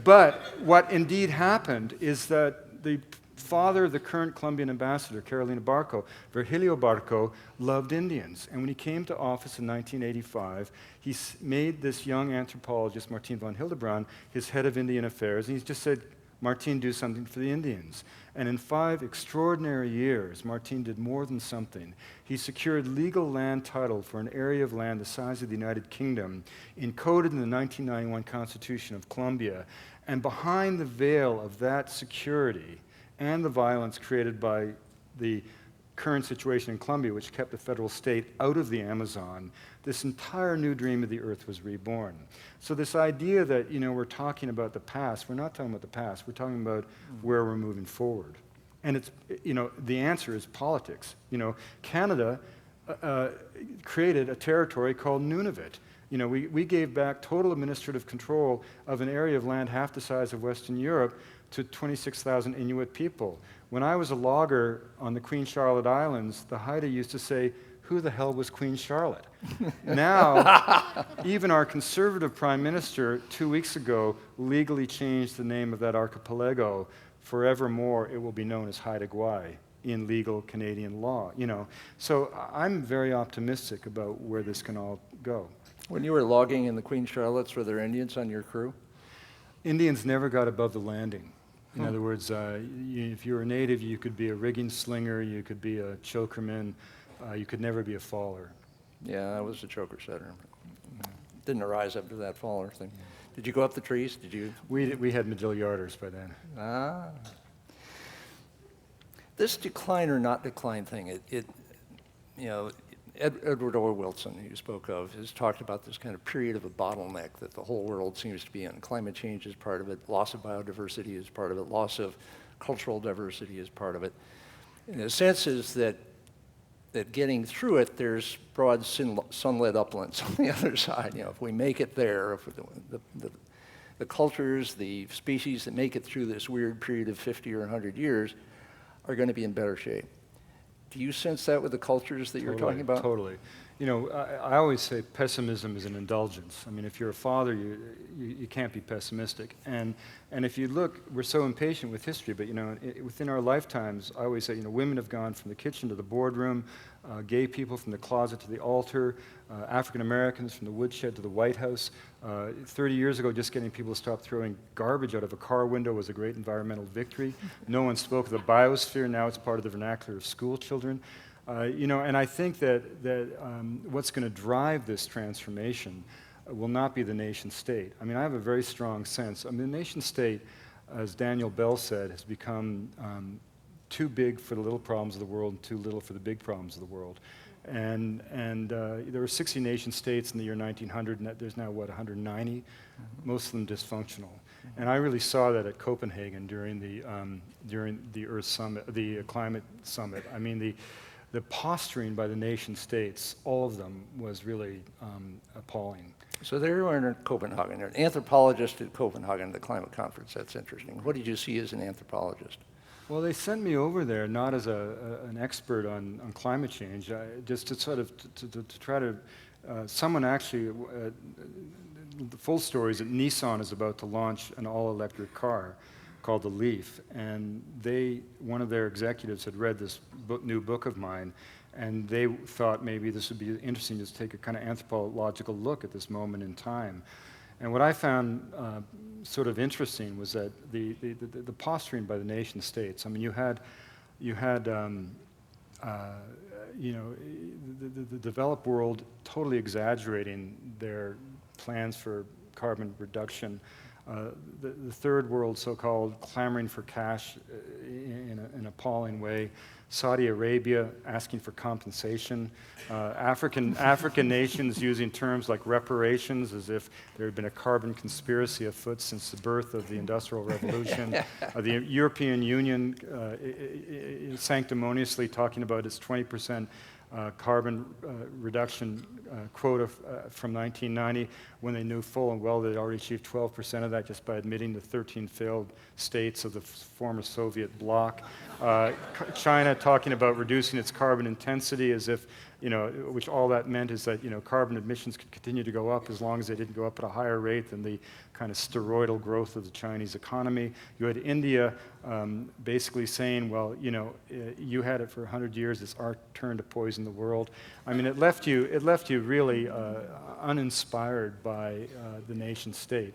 But what indeed happened is that the father of the current Colombian ambassador, Carolina Barco, Virgilio Barco, loved Indians. And when he came to office in 1985, he made this young anthropologist, Martijn van Hildebrand, his head of Indian affairs. And he just said, Martijn, do something for the Indians. And in 5 extraordinary years, Martijn did more than something. He secured legal land title for an area of land the size of the United Kingdom, encoded in the 1991 Constitution of Colombia. And behind the veil of that security and the violence created by the current situation in Colombia, which kept the federal state out of the Amazon, this entire new dream of the earth was reborn. So this idea that, you know, we're talking about the past, we're not talking about the past, we're talking about where we're moving forward. And it's, you know, the answer is politics. You know, Canada created a territory called Nunavut. You know, we gave back total administrative control of an area of land half the size of Western Europe to 26,000 Inuit people. When I was a logger on the Queen Charlotte Islands, the Haida used to say, who the hell was Queen Charlotte? Now, even our conservative prime minister 2 weeks ago legally changed the name of that archipelago. Forevermore, it will be known as Haida Gwaii in legal Canadian law. You know, so I'm very optimistic about where this can all go. When you were logging in the Queen Charlottes, were there Indians on your crew? Indians never got above the landing. In other words, if you were a native, you could be a rigging slinger, you could be a chokerman, you could never be a faller. Yeah, I was a choker setter. Didn't arise up to that faller thing. Did you go up the trees? Did you? We had Medill-Yarders by then. Ah. This decline or not decline thing, you know, Edward R. Wilson, who you spoke of, has talked about this kind of period of a bottleneck that the whole world seems to be in. Climate change is part of it, loss of biodiversity is part of it, loss of cultural diversity is part of it. And the sense is that getting through it, there's broad sunlit uplands on the other side. You know, if we make it there, if the cultures, the species that make it through this weird period of 50 or 100 years are going to be in better shape. Do you sense that with the cultures that you're talking about? Totally. I always say pessimism is an indulgence. I mean, if you're a father, you can't be pessimistic. And if you look, we're so impatient with history, but within our lifetimes, I always say, women have gone from the kitchen to the boardroom, gay people from the closet to the altar, African Americans from the woodshed to the White House. 30 years ago, just getting people to stop throwing garbage out of a car window was a great environmental victory. No one spoke of the biosphere. Now it's part of the vernacular of school children. And I think that what's going to drive this transformation will not be the nation state. I mean, I have a very strong sense. I mean, the nation state, as Daniel Bell said, has become too big for the little problems of the world and too little for the big problems of the world. And there were 60 nation states in the year 1900, and there's now, 190? Most of them dysfunctional. And I really saw that at Copenhagen during the Earth Summit, the Climate Summit. I mean, the posturing by the nation states, all of them, was really appalling. So there you are in Copenhagen. You're an anthropologist at Copenhagen at the climate conference. That's interesting. What did you see as an anthropologist? Well, they sent me over there not as an expert on climate change, just to sort of to try to. Someone actually, the full story is that Nissan is about to launch an all-electric car called the Leaf, and one of their executives had read this new book of mine, and they thought maybe this would be interesting to take a kind of anthropological look at this moment in time. And what I found sort of interesting was that the posturing by the nation states. I mean, you had the developed world totally exaggerating their plans for carbon reduction. The third world, so-called, clamoring for cash in an appalling way. Saudi Arabia asking for compensation. African nations using terms like reparations as if there had been a carbon conspiracy afoot since the birth of the Industrial Revolution. The European Union sanctimoniously talking about its 20% carbon reduction quota from 1990, when they knew full and well they'd already achieved 12% of that just by admitting the 13 failed states of the former Soviet bloc. China talking about reducing its carbon intensity as if, which all that meant is that, carbon emissions could continue to go up as long as they didn't go up at a higher rate than the kind of steroidal growth of the Chinese economy. You had India basically saying, well, you had it for 100 years, it's our turn to poison the world. I mean, it left you really uninspired by the nation state,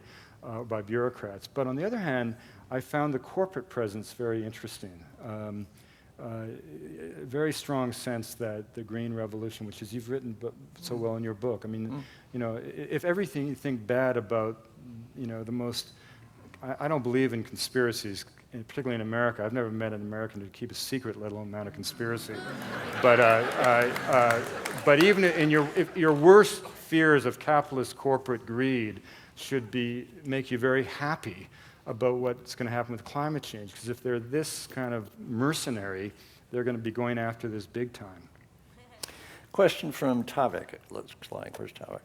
by bureaucrats. But on the other hand, I found the corporate presence very interesting. Very strong sense that the Green Revolution, which, as you've written so well in your book, I mean, if everything you think bad about, the most, I don't believe in conspiracies, particularly in America. I've never met an American who'd keep a secret, let alone mount a conspiracy. But even in your worst fears of capitalist corporate greed should make you very happy about what's going to happen with climate change, because if they're this kind of mercenary, they're going to be going after this big time. Question from Tavik, it looks like. Where's Tavik?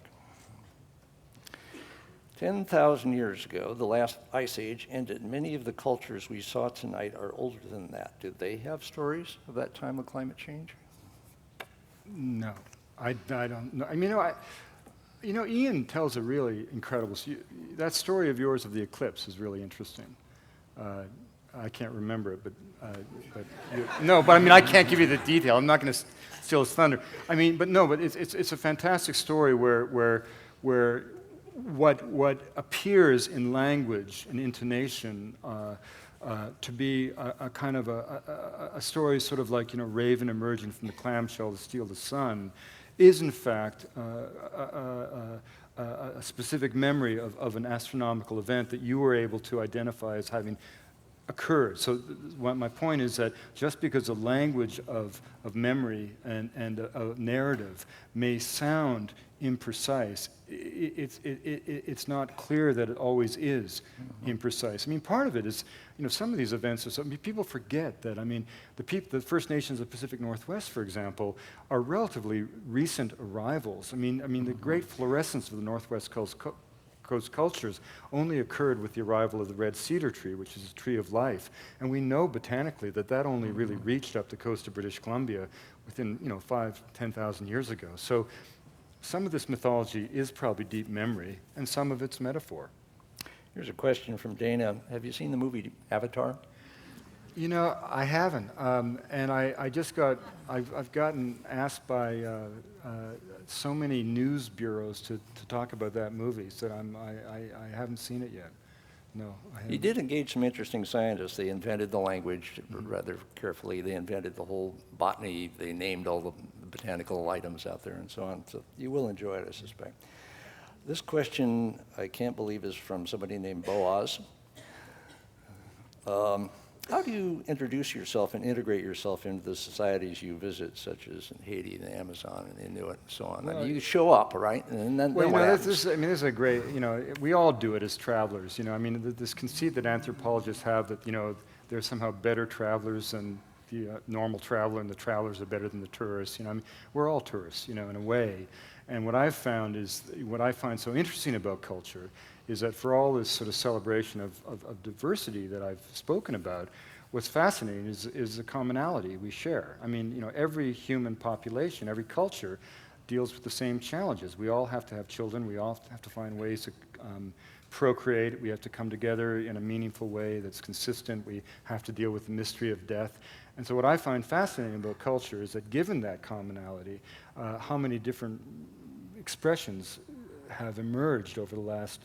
10,000 years ago, the last ice age ended. Many of the cultures we saw tonight are older than that. Do they have stories of that time of climate change? No, I don't know. I mean, Ian tells a really incredible, that story of yours of the eclipse is really interesting. I can't remember it, but I mean, I can't give you the detail. I'm not going to steal his thunder. I mean, but it's a fantastic story where what appears in language and intonation to be a kind of a story sort of like, raven emerging from the clamshell to steal the sun, is in fact a specific memory of an astronomical event that you were able to identify as having occurred. So my point is that just because a language of memory and a narrative may sound imprecise, it's not clear that it always is imprecise. I mean, part of it is, some of these events people forget that. I mean, the First Nations of the Pacific Northwest, for example, are relatively recent arrivals. I mean, the great fluorescence of the Northwest those cultures only occurred with the arrival of the red cedar tree, which is a tree of life. And we know botanically that that only really reached up the coast of British Columbia within 5,000-10,000 years ago. So some of this mythology is probably deep memory, and some of it's metaphor. Here's a question from Dana. Have you seen the movie Avatar? I haven't, and I've gotten asked by so many news bureaus to talk about that movie, so I haven't seen it yet. No, I haven't. He did engage some interesting scientists. They invented the language rather carefully. They invented the whole botany. They named all the botanical items out there and so on. So you will enjoy it, I suspect. This question, I can't believe, is from somebody named Boaz. How do you introduce yourself and integrate yourself into the societies you visit, such as in Haiti and the Amazon and the Inuit and so on? Well, I mean, you show up, right? And then what happens? This is a great, we all do it as travelers. This conceit that anthropologists have that, they're somehow better travelers than the normal traveler, and the travelers are better than the tourists. We're all tourists, in a way. And what I find so interesting about culture is that for all this sort of celebration of diversity that I've spoken about, what's fascinating is the commonality we share. Every human population, every culture deals with the same challenges. We all have to have children. We all have to find ways to procreate. We have to come together in a meaningful way that's consistent. We have to deal with the mystery of death. And so what I find fascinating about culture is that given that commonality, how many different expressions have emerged over the last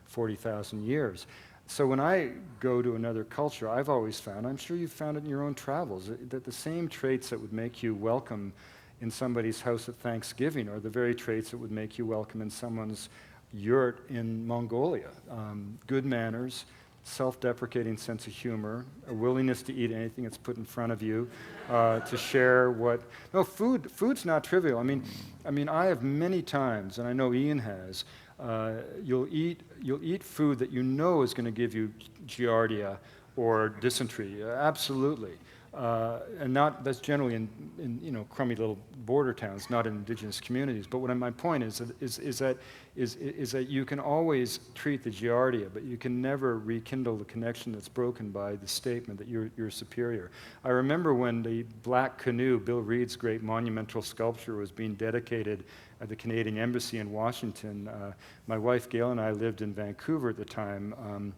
40,000 years. So when I go to another culture, I've always found, I'm sure you've found it in your own travels, that the same traits that would make you welcome in somebody's house at Thanksgiving are the very traits that would make you welcome in someone's yurt in Mongolia. Good manners, self-deprecating sense of humor, a willingness to eat anything that's put in front of you, to share food's not trivial. I have many times, and I know Ian has, you'll eat food that is going to give you giardia or dysentery, absolutely. And that's generally in crummy little border towns, not in indigenous communities. But my point is that you can always treat the giardia, but you can never rekindle the connection that's broken by the statement that you're superior. I remember when the Black Canoe, Bill Reed's great monumental sculpture, was being dedicated at the Canadian Embassy in Washington. My wife Gail and I lived in Vancouver at the time.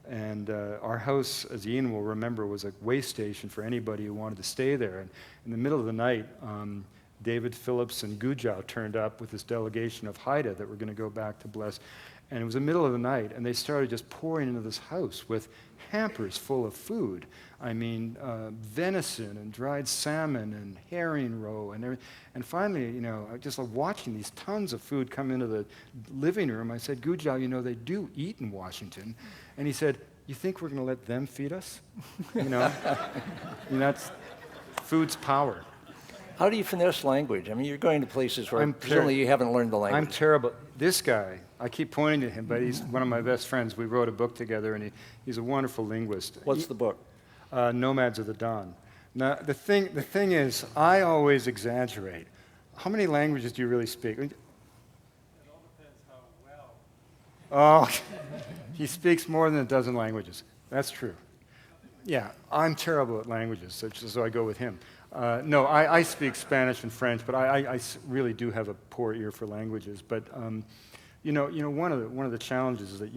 And our house, as Ian will remember, was a way station for anybody who wanted to stay there. And in the middle of the night, David Phillips and Gujau turned up with this delegation of Haida that were going to go back to bless. And it was the middle of the night, and they started just pouring into this house with hampers full of food. Venison and dried salmon and herring roe and everything. And finally, just watching these tons of food come into the living room, I said, Gujau, they do eat in Washington. And he said, you think we're going to let them feed us? That's food's power. How do you finesse language? You're going to places where presumably you haven't learned the language. I'm terrible. This guy, I keep pointing to him, but he's one of my best friends. We wrote a book together, and he's a wonderful linguist. What's the book? Nomads of the Dawn. Now, the thing is, I always exaggerate. How many languages do you really speak? It all depends how well. Oh, he speaks more than a dozen languages. That's true. Yeah, I'm terrible at languages, so I go with him. No, I speak Spanish and French, but I really do have a poor ear for languages. But one of the challenges is that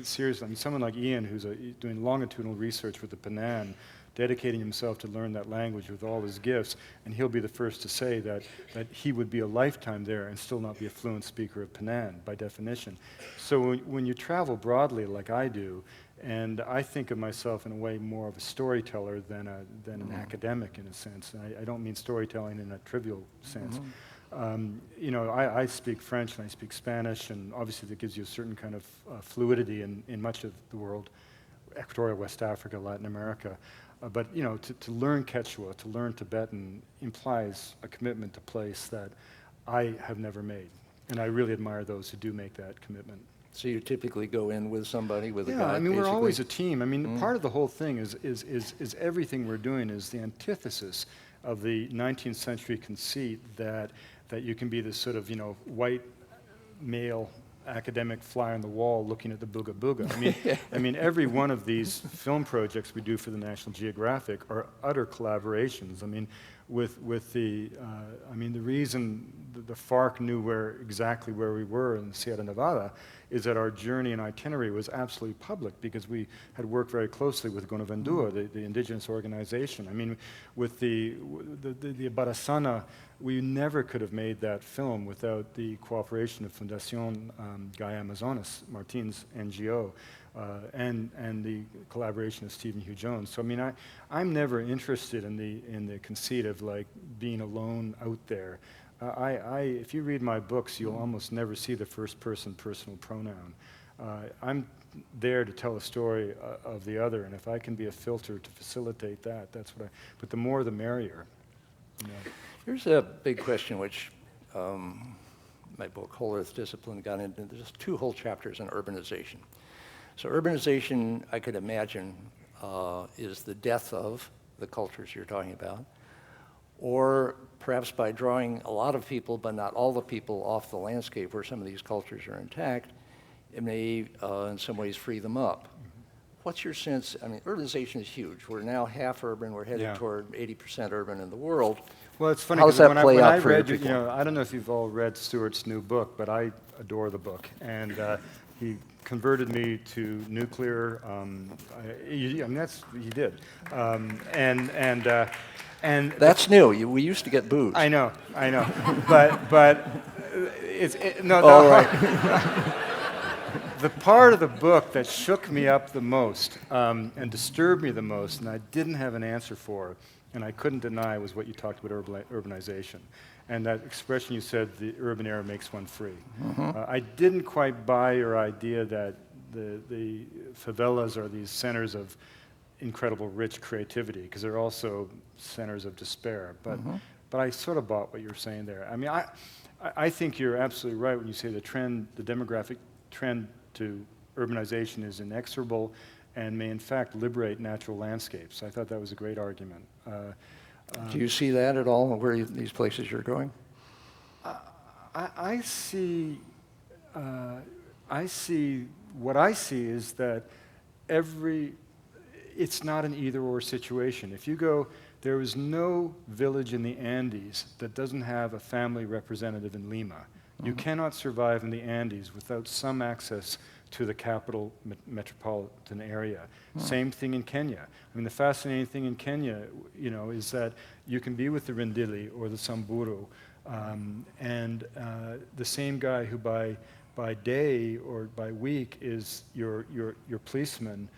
seriously, someone like Ian, who's doing longitudinal research with the Penan, dedicating himself to learn that language with all his gifts, and he'll be the first to say that he would be a lifetime there and still not be a fluent speaker of Penan by definition. So when you travel broadly like I do, and I think of myself in a way more of a storyteller than an academic in a sense. And I don't mean storytelling in a trivial sense. I speak French and I speak Spanish, and obviously that gives you a certain kind of fluidity in much of the world, Equatorial West Africa, Latin America. But to learn Quechua, to learn Tibetan implies a commitment to place that I have never made. And I really admire those who do make that commitment. So you typically go in with somebody, with a guide, we're basically? always a team. Part of the whole thing is everything we're doing is the antithesis of the 19th century conceit that you can be this sort of, white male academic fly on the wall looking at the booga booga. I mean, every one of these film projects we do for the National Geographic are utter collaborations. I mean, with the reason the FARC knew exactly where we were in Sierra Nevada is that our journey and itinerary was absolutely public because we had worked very closely with Gonavandua, the indigenous organization. I mean, with the Barasana, we never could have made that film without the cooperation of Fundación Gaia Amazonas, Martin's NGO, and the collaboration of Stephen Hugh Jones. So I mean, I'm never interested in the conceit of like being alone out there. If you read my books, you'll almost never see the first person personal pronoun. I'm there to tell a story of the other, and if I can be a filter to facilitate that, that's what but the more the merrier. You know. Here's a big question which my book, Whole Earth Discipline, got into. There's 2 whole chapters on urbanization. So urbanization, I could imagine, is the death of the cultures you're talking about, or perhaps by drawing a lot of people, but not all the people, off the landscape where some of these cultures are intact, it may, in some ways, free them up. What's your sense? I mean, urbanization is huge. We're now half urban. We're headed toward 80% urban in the world. Well, it's funny. How does that play when out I for read, people? you know, I don't know if you've all read Stewart's new book, but I adore the book, and he converted me to nuclear. I mean, he did, and That's new. We used to get booze. I know, but no. All right. The part of the book that shook me up the most and disturbed me the most, and I didn't have an answer for, and I couldn't deny, was what you talked about urbanization. And that expression you said, the urban era makes one free. I didn't quite buy your idea that the favelas are these centers of incredible rich creativity, because they're also centers of despair. But I sort of bought what you were saying there. I mean, I think you're absolutely right when you say the demographic trend to urbanization is inexorable and may in fact liberate natural landscapes. I thought that was a great argument. Do you see that at all, where these places you're going? I see what I see is that it's not an either-or situation. If you go, there is no village in the Andes that doesn't have a family representative in Lima. You cannot survive in the Andes without some access to the capital metropolitan area. Same thing in Kenya. I mean, the fascinating thing in Kenya, you know, is that you can be with the Rendili or the Samburu, and the same guy who by day or by week is your policeman,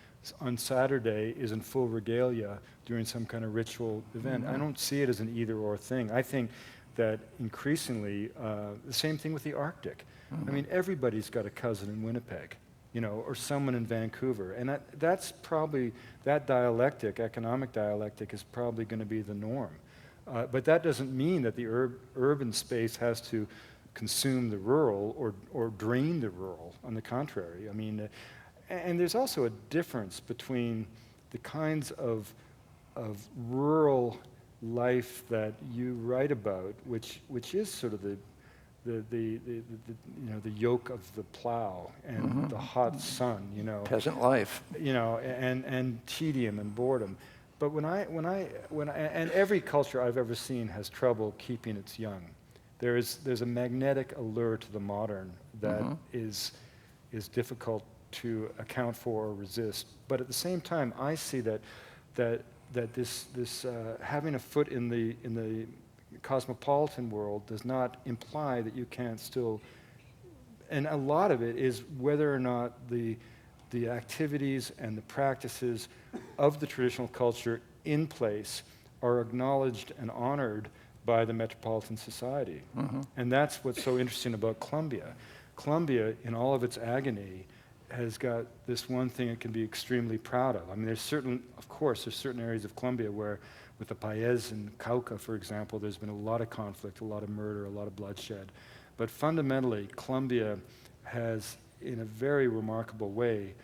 on Saturday is in full regalia during some kind of ritual event. I don't see it as an either-or thing. I think that increasingly, the same thing with the Arctic. I mean, everybody's got a cousin in Winnipeg, you know, or someone in Vancouver. And that's probably, that dialectic, economic dialectic, is probably going to be the norm. But that doesn't mean that the urban space has to consume the rural or drain the rural. On the contrary. I mean, and there's also a difference between the kinds of rural life that you write about, which is sort of the yoke of the plow and the hot sun, you know, Peasant life, you know, and tedium and boredom. But when I and every culture I've ever seen has trouble keeping its young. There's a magnetic allure to the modern that is difficult to account for or resist. But at the same time, I see that this having a foot in the cosmopolitan world does not imply that you can't still, and a lot of it is whether or not the activities and the practices of the traditional culture in place are acknowledged and honored by the metropolitan society. And that's what's so interesting about Colombia. Colombia, in all of its agony, has got this one thing it can be extremely proud of. I mean, there's certain areas of Colombia where, with the Paez and Cauca, for example, there's been a lot of conflict, a lot of murder, a lot of bloodshed. But fundamentally, Colombia has, in a very remarkable way,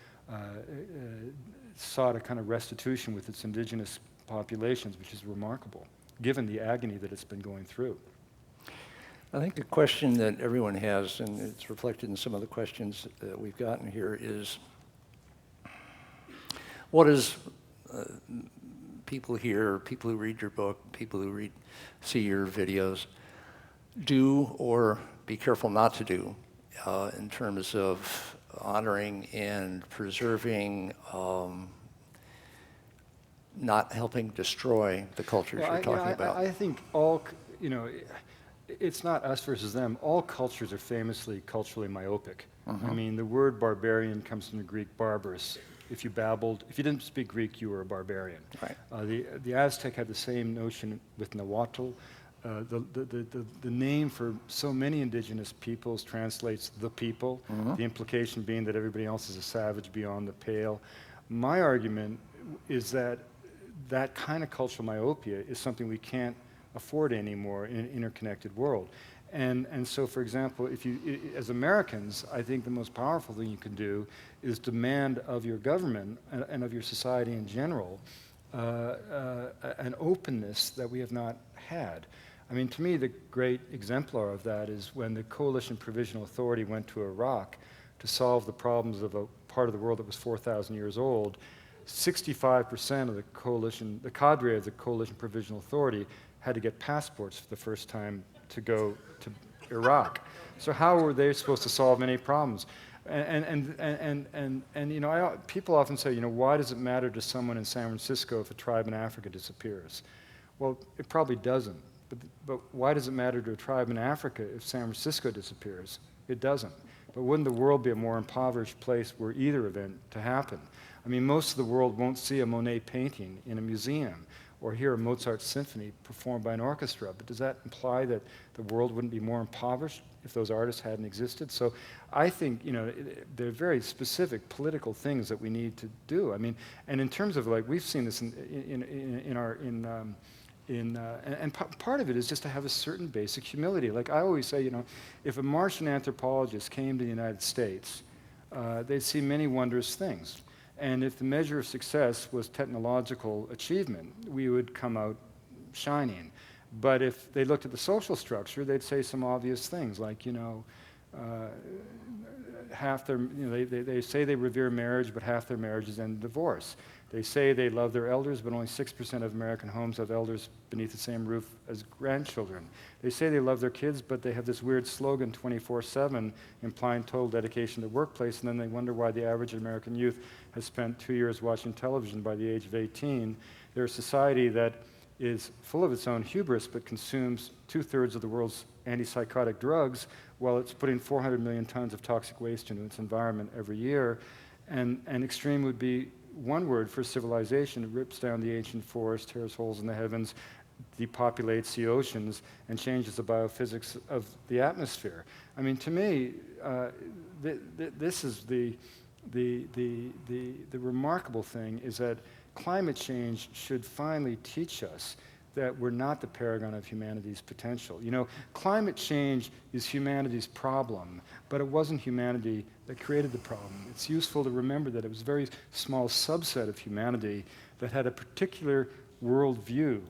sought a kind of restitution with its indigenous populations, which is remarkable, given the agony that it's been going through. I think the question that everyone has, and it's reflected in some of the questions that we've gotten here, is what is people here, people who read your book, people who see your videos, do or be careful not to do in terms of honoring and preserving, not helping destroy the cultures you're talking about? I think all, it's not us versus them. All cultures are famously culturally myopic. I mean, the word barbarian comes from the Greek barbarous. If you didn't speak Greek, you were a barbarian. Right. The Aztec had the same notion with Nahuatl. The name for so many indigenous peoples translates the people, the implication being that everybody else is a savage beyond the pale. My argument is that that kind of cultural myopia is something we can't afford anymore in an interconnected world. And so, for example, as Americans, I think the most powerful thing you can do is demand of your government and of your society in general an openness that we have not had. I mean, to me, the great exemplar of that is when the Coalition Provisional Authority went to Iraq to solve the problems of a part of the world that was 4,000 years old. 65% of the cadre of the Coalition Provisional Authority had to get passports for the first time to go to Iraq. So how were they supposed to solve any problems? People often say, why does it matter to someone in San Francisco if a tribe in Africa disappears? Well, it probably doesn't. But why does it matter to a tribe in Africa if San Francisco disappears? It doesn't. But wouldn't the world be a more impoverished place were either event to happen? I mean, most of the world won't see a Monet painting in a museum or hear a Mozart symphony performed by an orchestra, but does that imply that the world wouldn't be more impoverished if those artists hadn't existed? So I think, there are very specific political things that we need to do. I mean, and in terms of, like, we've seen this part of it is just to have a certain basic humility. Like I always say, if a Martian anthropologist came to the United States, they'd see many wondrous things. And if the measure of success was technological achievement, we would come out shining. But if they looked at the social structure, they'd say some obvious things like, half their, they say they revere marriage, but half their marriages end in divorce. They say they love their elders, but only 6% of American homes have elders beneath the same roof as grandchildren. They say they love their kids, but they have this weird slogan 24/7 implying total dedication to the workplace, and then they wonder why the average American youth has spent 2 years watching television by the age of 18. They're a society that is full of its own hubris, but consumes 2/3 of the world's antipsychotic drugs, while it's putting 400 million tons of toxic waste into its environment every year. And extreme would be one word for civilization. It rips down the ancient forest, tears holes in the heavens, depopulates the oceans, and changes the biophysics of the atmosphere. I mean, to me, this is the remarkable thing, is that climate change should finally teach us that we're not the paragon of humanity's potential. Climate change is humanity's problem, but it wasn't humanity that created the problem. It's useful to remember that it was a very small subset of humanity that had a particular worldview.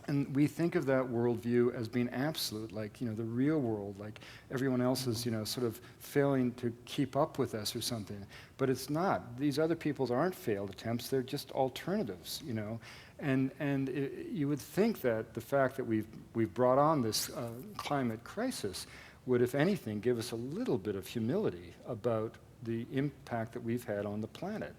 And we think of that worldview as being absolute, like, the real world, like everyone else is, sort of failing to keep up with us or something. But it's not. These other peoples aren't failed attempts, they're just alternatives, And you would think that the fact that we've brought on this climate crisis would, if anything, give us a little bit of humility about the impact that we've had on the planet.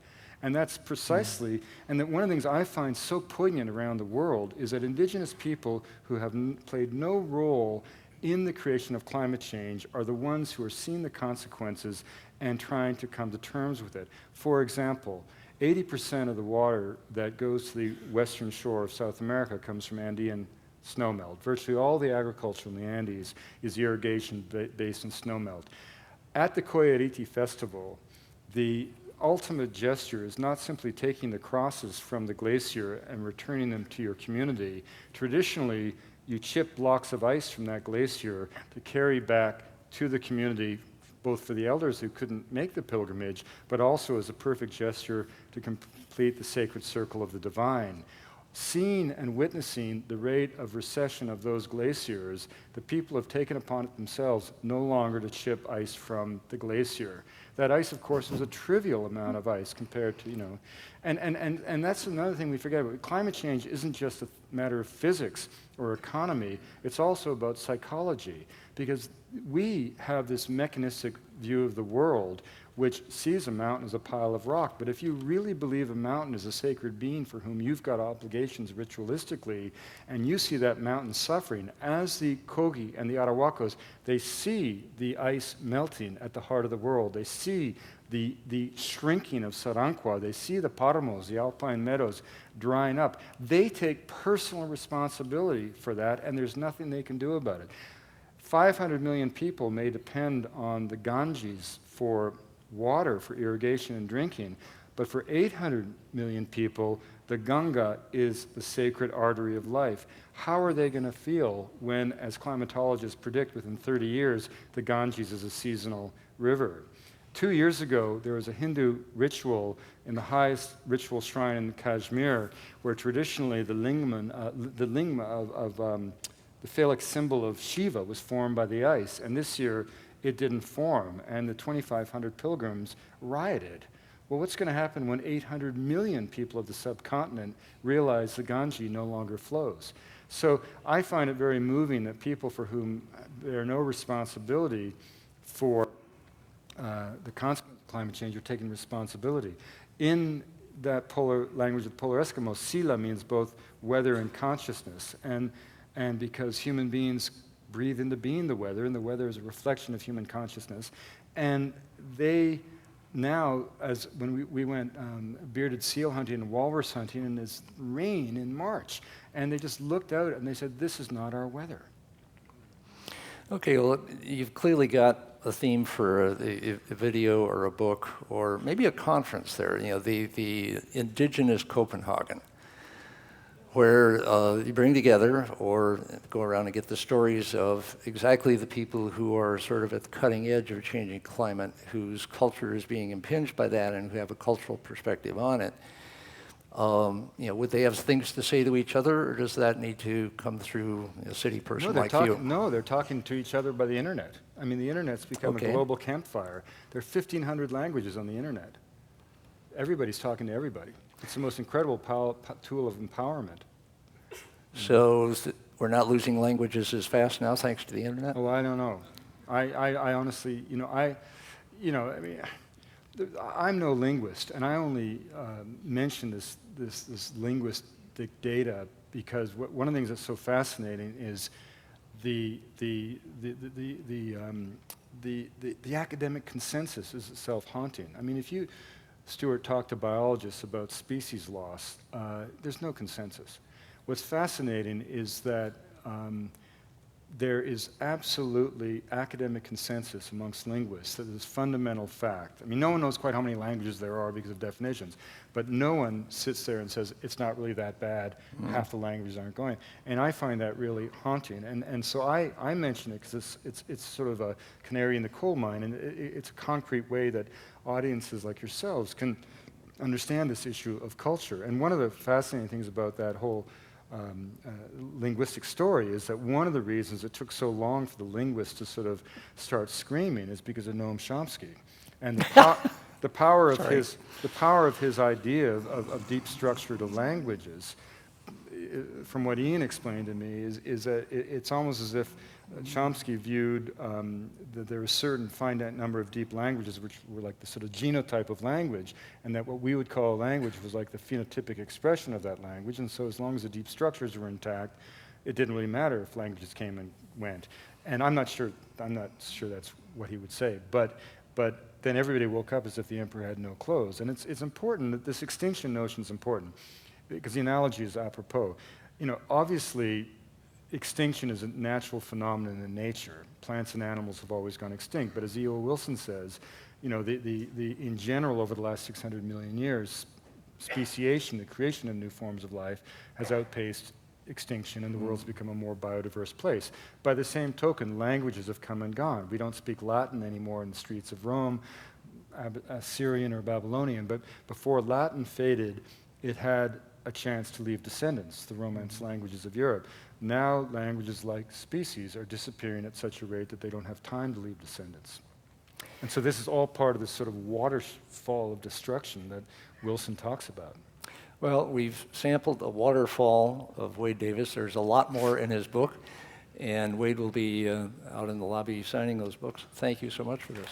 And that's precisely, and that one of the things I find so poignant around the world is that indigenous people who have played no role in the creation of climate change are the ones who are seeing the consequences and trying to come to terms with it. For example, 80% of the water that goes to the western shore of South America comes from Andean snowmelt. Virtually all the agriculture in the Andes is irrigation based on snowmelt. At the Coyariti festival, the ultimate gesture is not simply taking the crosses from the glacier and returning them to your community. Traditionally, you chip blocks of ice from that glacier to carry back to the community, both for the elders who couldn't make the pilgrimage, but also as a perfect gesture to complete the sacred circle of the divine. seeing and witnessing the rate of recession of those glaciers, the people have taken upon it themselves no longer to ship ice from the glacier. That ice, of course, is a trivial amount of ice compared to, and that's another thing we forget about. Climate change isn't just a matter of physics or economy, it's also about psychology, because we have this mechanistic view of the world which sees a mountain as a pile of rock. But if you really believe a mountain is a sacred being for whom you've got obligations ritualistically, and you see that mountain suffering, as the Kogi and the Arawakos, they see the ice melting at the heart of the world. They see the shrinking of Saranqua. They see the Paramos, the alpine meadows, drying up. They take personal responsibility for that, and there's nothing they can do about it. 500 million people may depend on the Ganges for water, for irrigation and drinking, but for 800 million people, the Ganga is the sacred artery of life. How are they going to feel when, as climatologists predict, within 30 years, the Ganges is a seasonal river? 2 years ago, there was a Hindu ritual in the highest ritual shrine in Kashmir, where traditionally the lingma of the phallic symbol of Shiva was formed by the ice, and this year it didn't form, and the 2,500 pilgrims rioted. Well, what's going to happen when 800 million people of the subcontinent realize the Ganges no longer flows? So I find it very moving that people for whom there are no responsibility for the consequence of climate change are taking responsibility. In that polar language of polar Eskimos, sila means both weather and consciousness, and because human beings breathe into being the weather, and the weather is a reflection of human consciousness. And they now, as when we went bearded seal hunting and walrus hunting, and it's rain in March, and they just looked out and they said, this is not our weather. Okay, well, you've clearly got a theme for a video or a book or maybe a conference there, the Indigenous Copenhagen, where you bring together or go around and get the stories of exactly the people who are sort of at the cutting edge of changing climate, whose culture is being impinged by that and who have a cultural perspective on it. Would they have things to say to each other, or does that need to come through a city person like you? No, they're talking to each other by the internet. I mean, the internet's become a global campfire. There are 1,500 languages on the internet. Everybody's talking to everybody. It's the most incredible tool of empowerment. So we're not losing languages as fast now thanks to the internet? Oh, I don't know. I honestly, I'm no linguist, and I only mention this linguistic data because one of the things that's so fascinating is the academic consensus is itself haunting. I mean, if you, Stewart, talk to biologists about species loss, there's no consensus. What's fascinating is that there is absolutely academic consensus amongst linguists that this fundamental fact. I mean, no one knows quite how many languages there are because of definitions, but no one sits there and says, it's not really that bad, half the languages aren't going. And I find that really haunting. And so I mention it because it's sort of a canary in the coal mine, and it's a concrete way that audiences like yourselves can understand this issue of culture. And one of the fascinating things about that whole linguistic story is that one of the reasons it took so long for the linguists to sort of start screaming is because of Noam Chomsky, and the power of his idea of deep structure to languages. From what Ian explained to me, is that it's almost as if Chomsky viewed that there was a certain finite number of deep languages which were like the sort of genotype of language, and that what we would call a language was like the phenotypic expression of that language, and so as long as the deep structures were intact, it didn't really matter if languages came and went. And I'm not sure that's what he would say, but then everybody woke up as if the emperor had no clothes. And it's important that this extinction notion is important, because the analogy is apropos. Obviously, extinction is a natural phenomenon in nature. Plants and animals have always gone extinct, but as E.O. Wilson says, in general, over the last 600 million years, speciation, the creation of new forms of life, has outpaced extinction, and the world's become a more biodiverse place. By the same token, languages have come and gone. We don't speak Latin anymore in the streets of Rome, Assyrian or Babylonian, but before Latin faded, it had a chance to leave descendants, the Romance languages of Europe. Now languages like species are disappearing at such a rate that they don't have time to leave descendants. And so this is all part of this sort of waterfall of destruction that Wilson talks about. Well, we've sampled a waterfall of Wade Davis. There's a lot more in his book, and Wade will be out in the lobby signing those books. Thank you so much for this.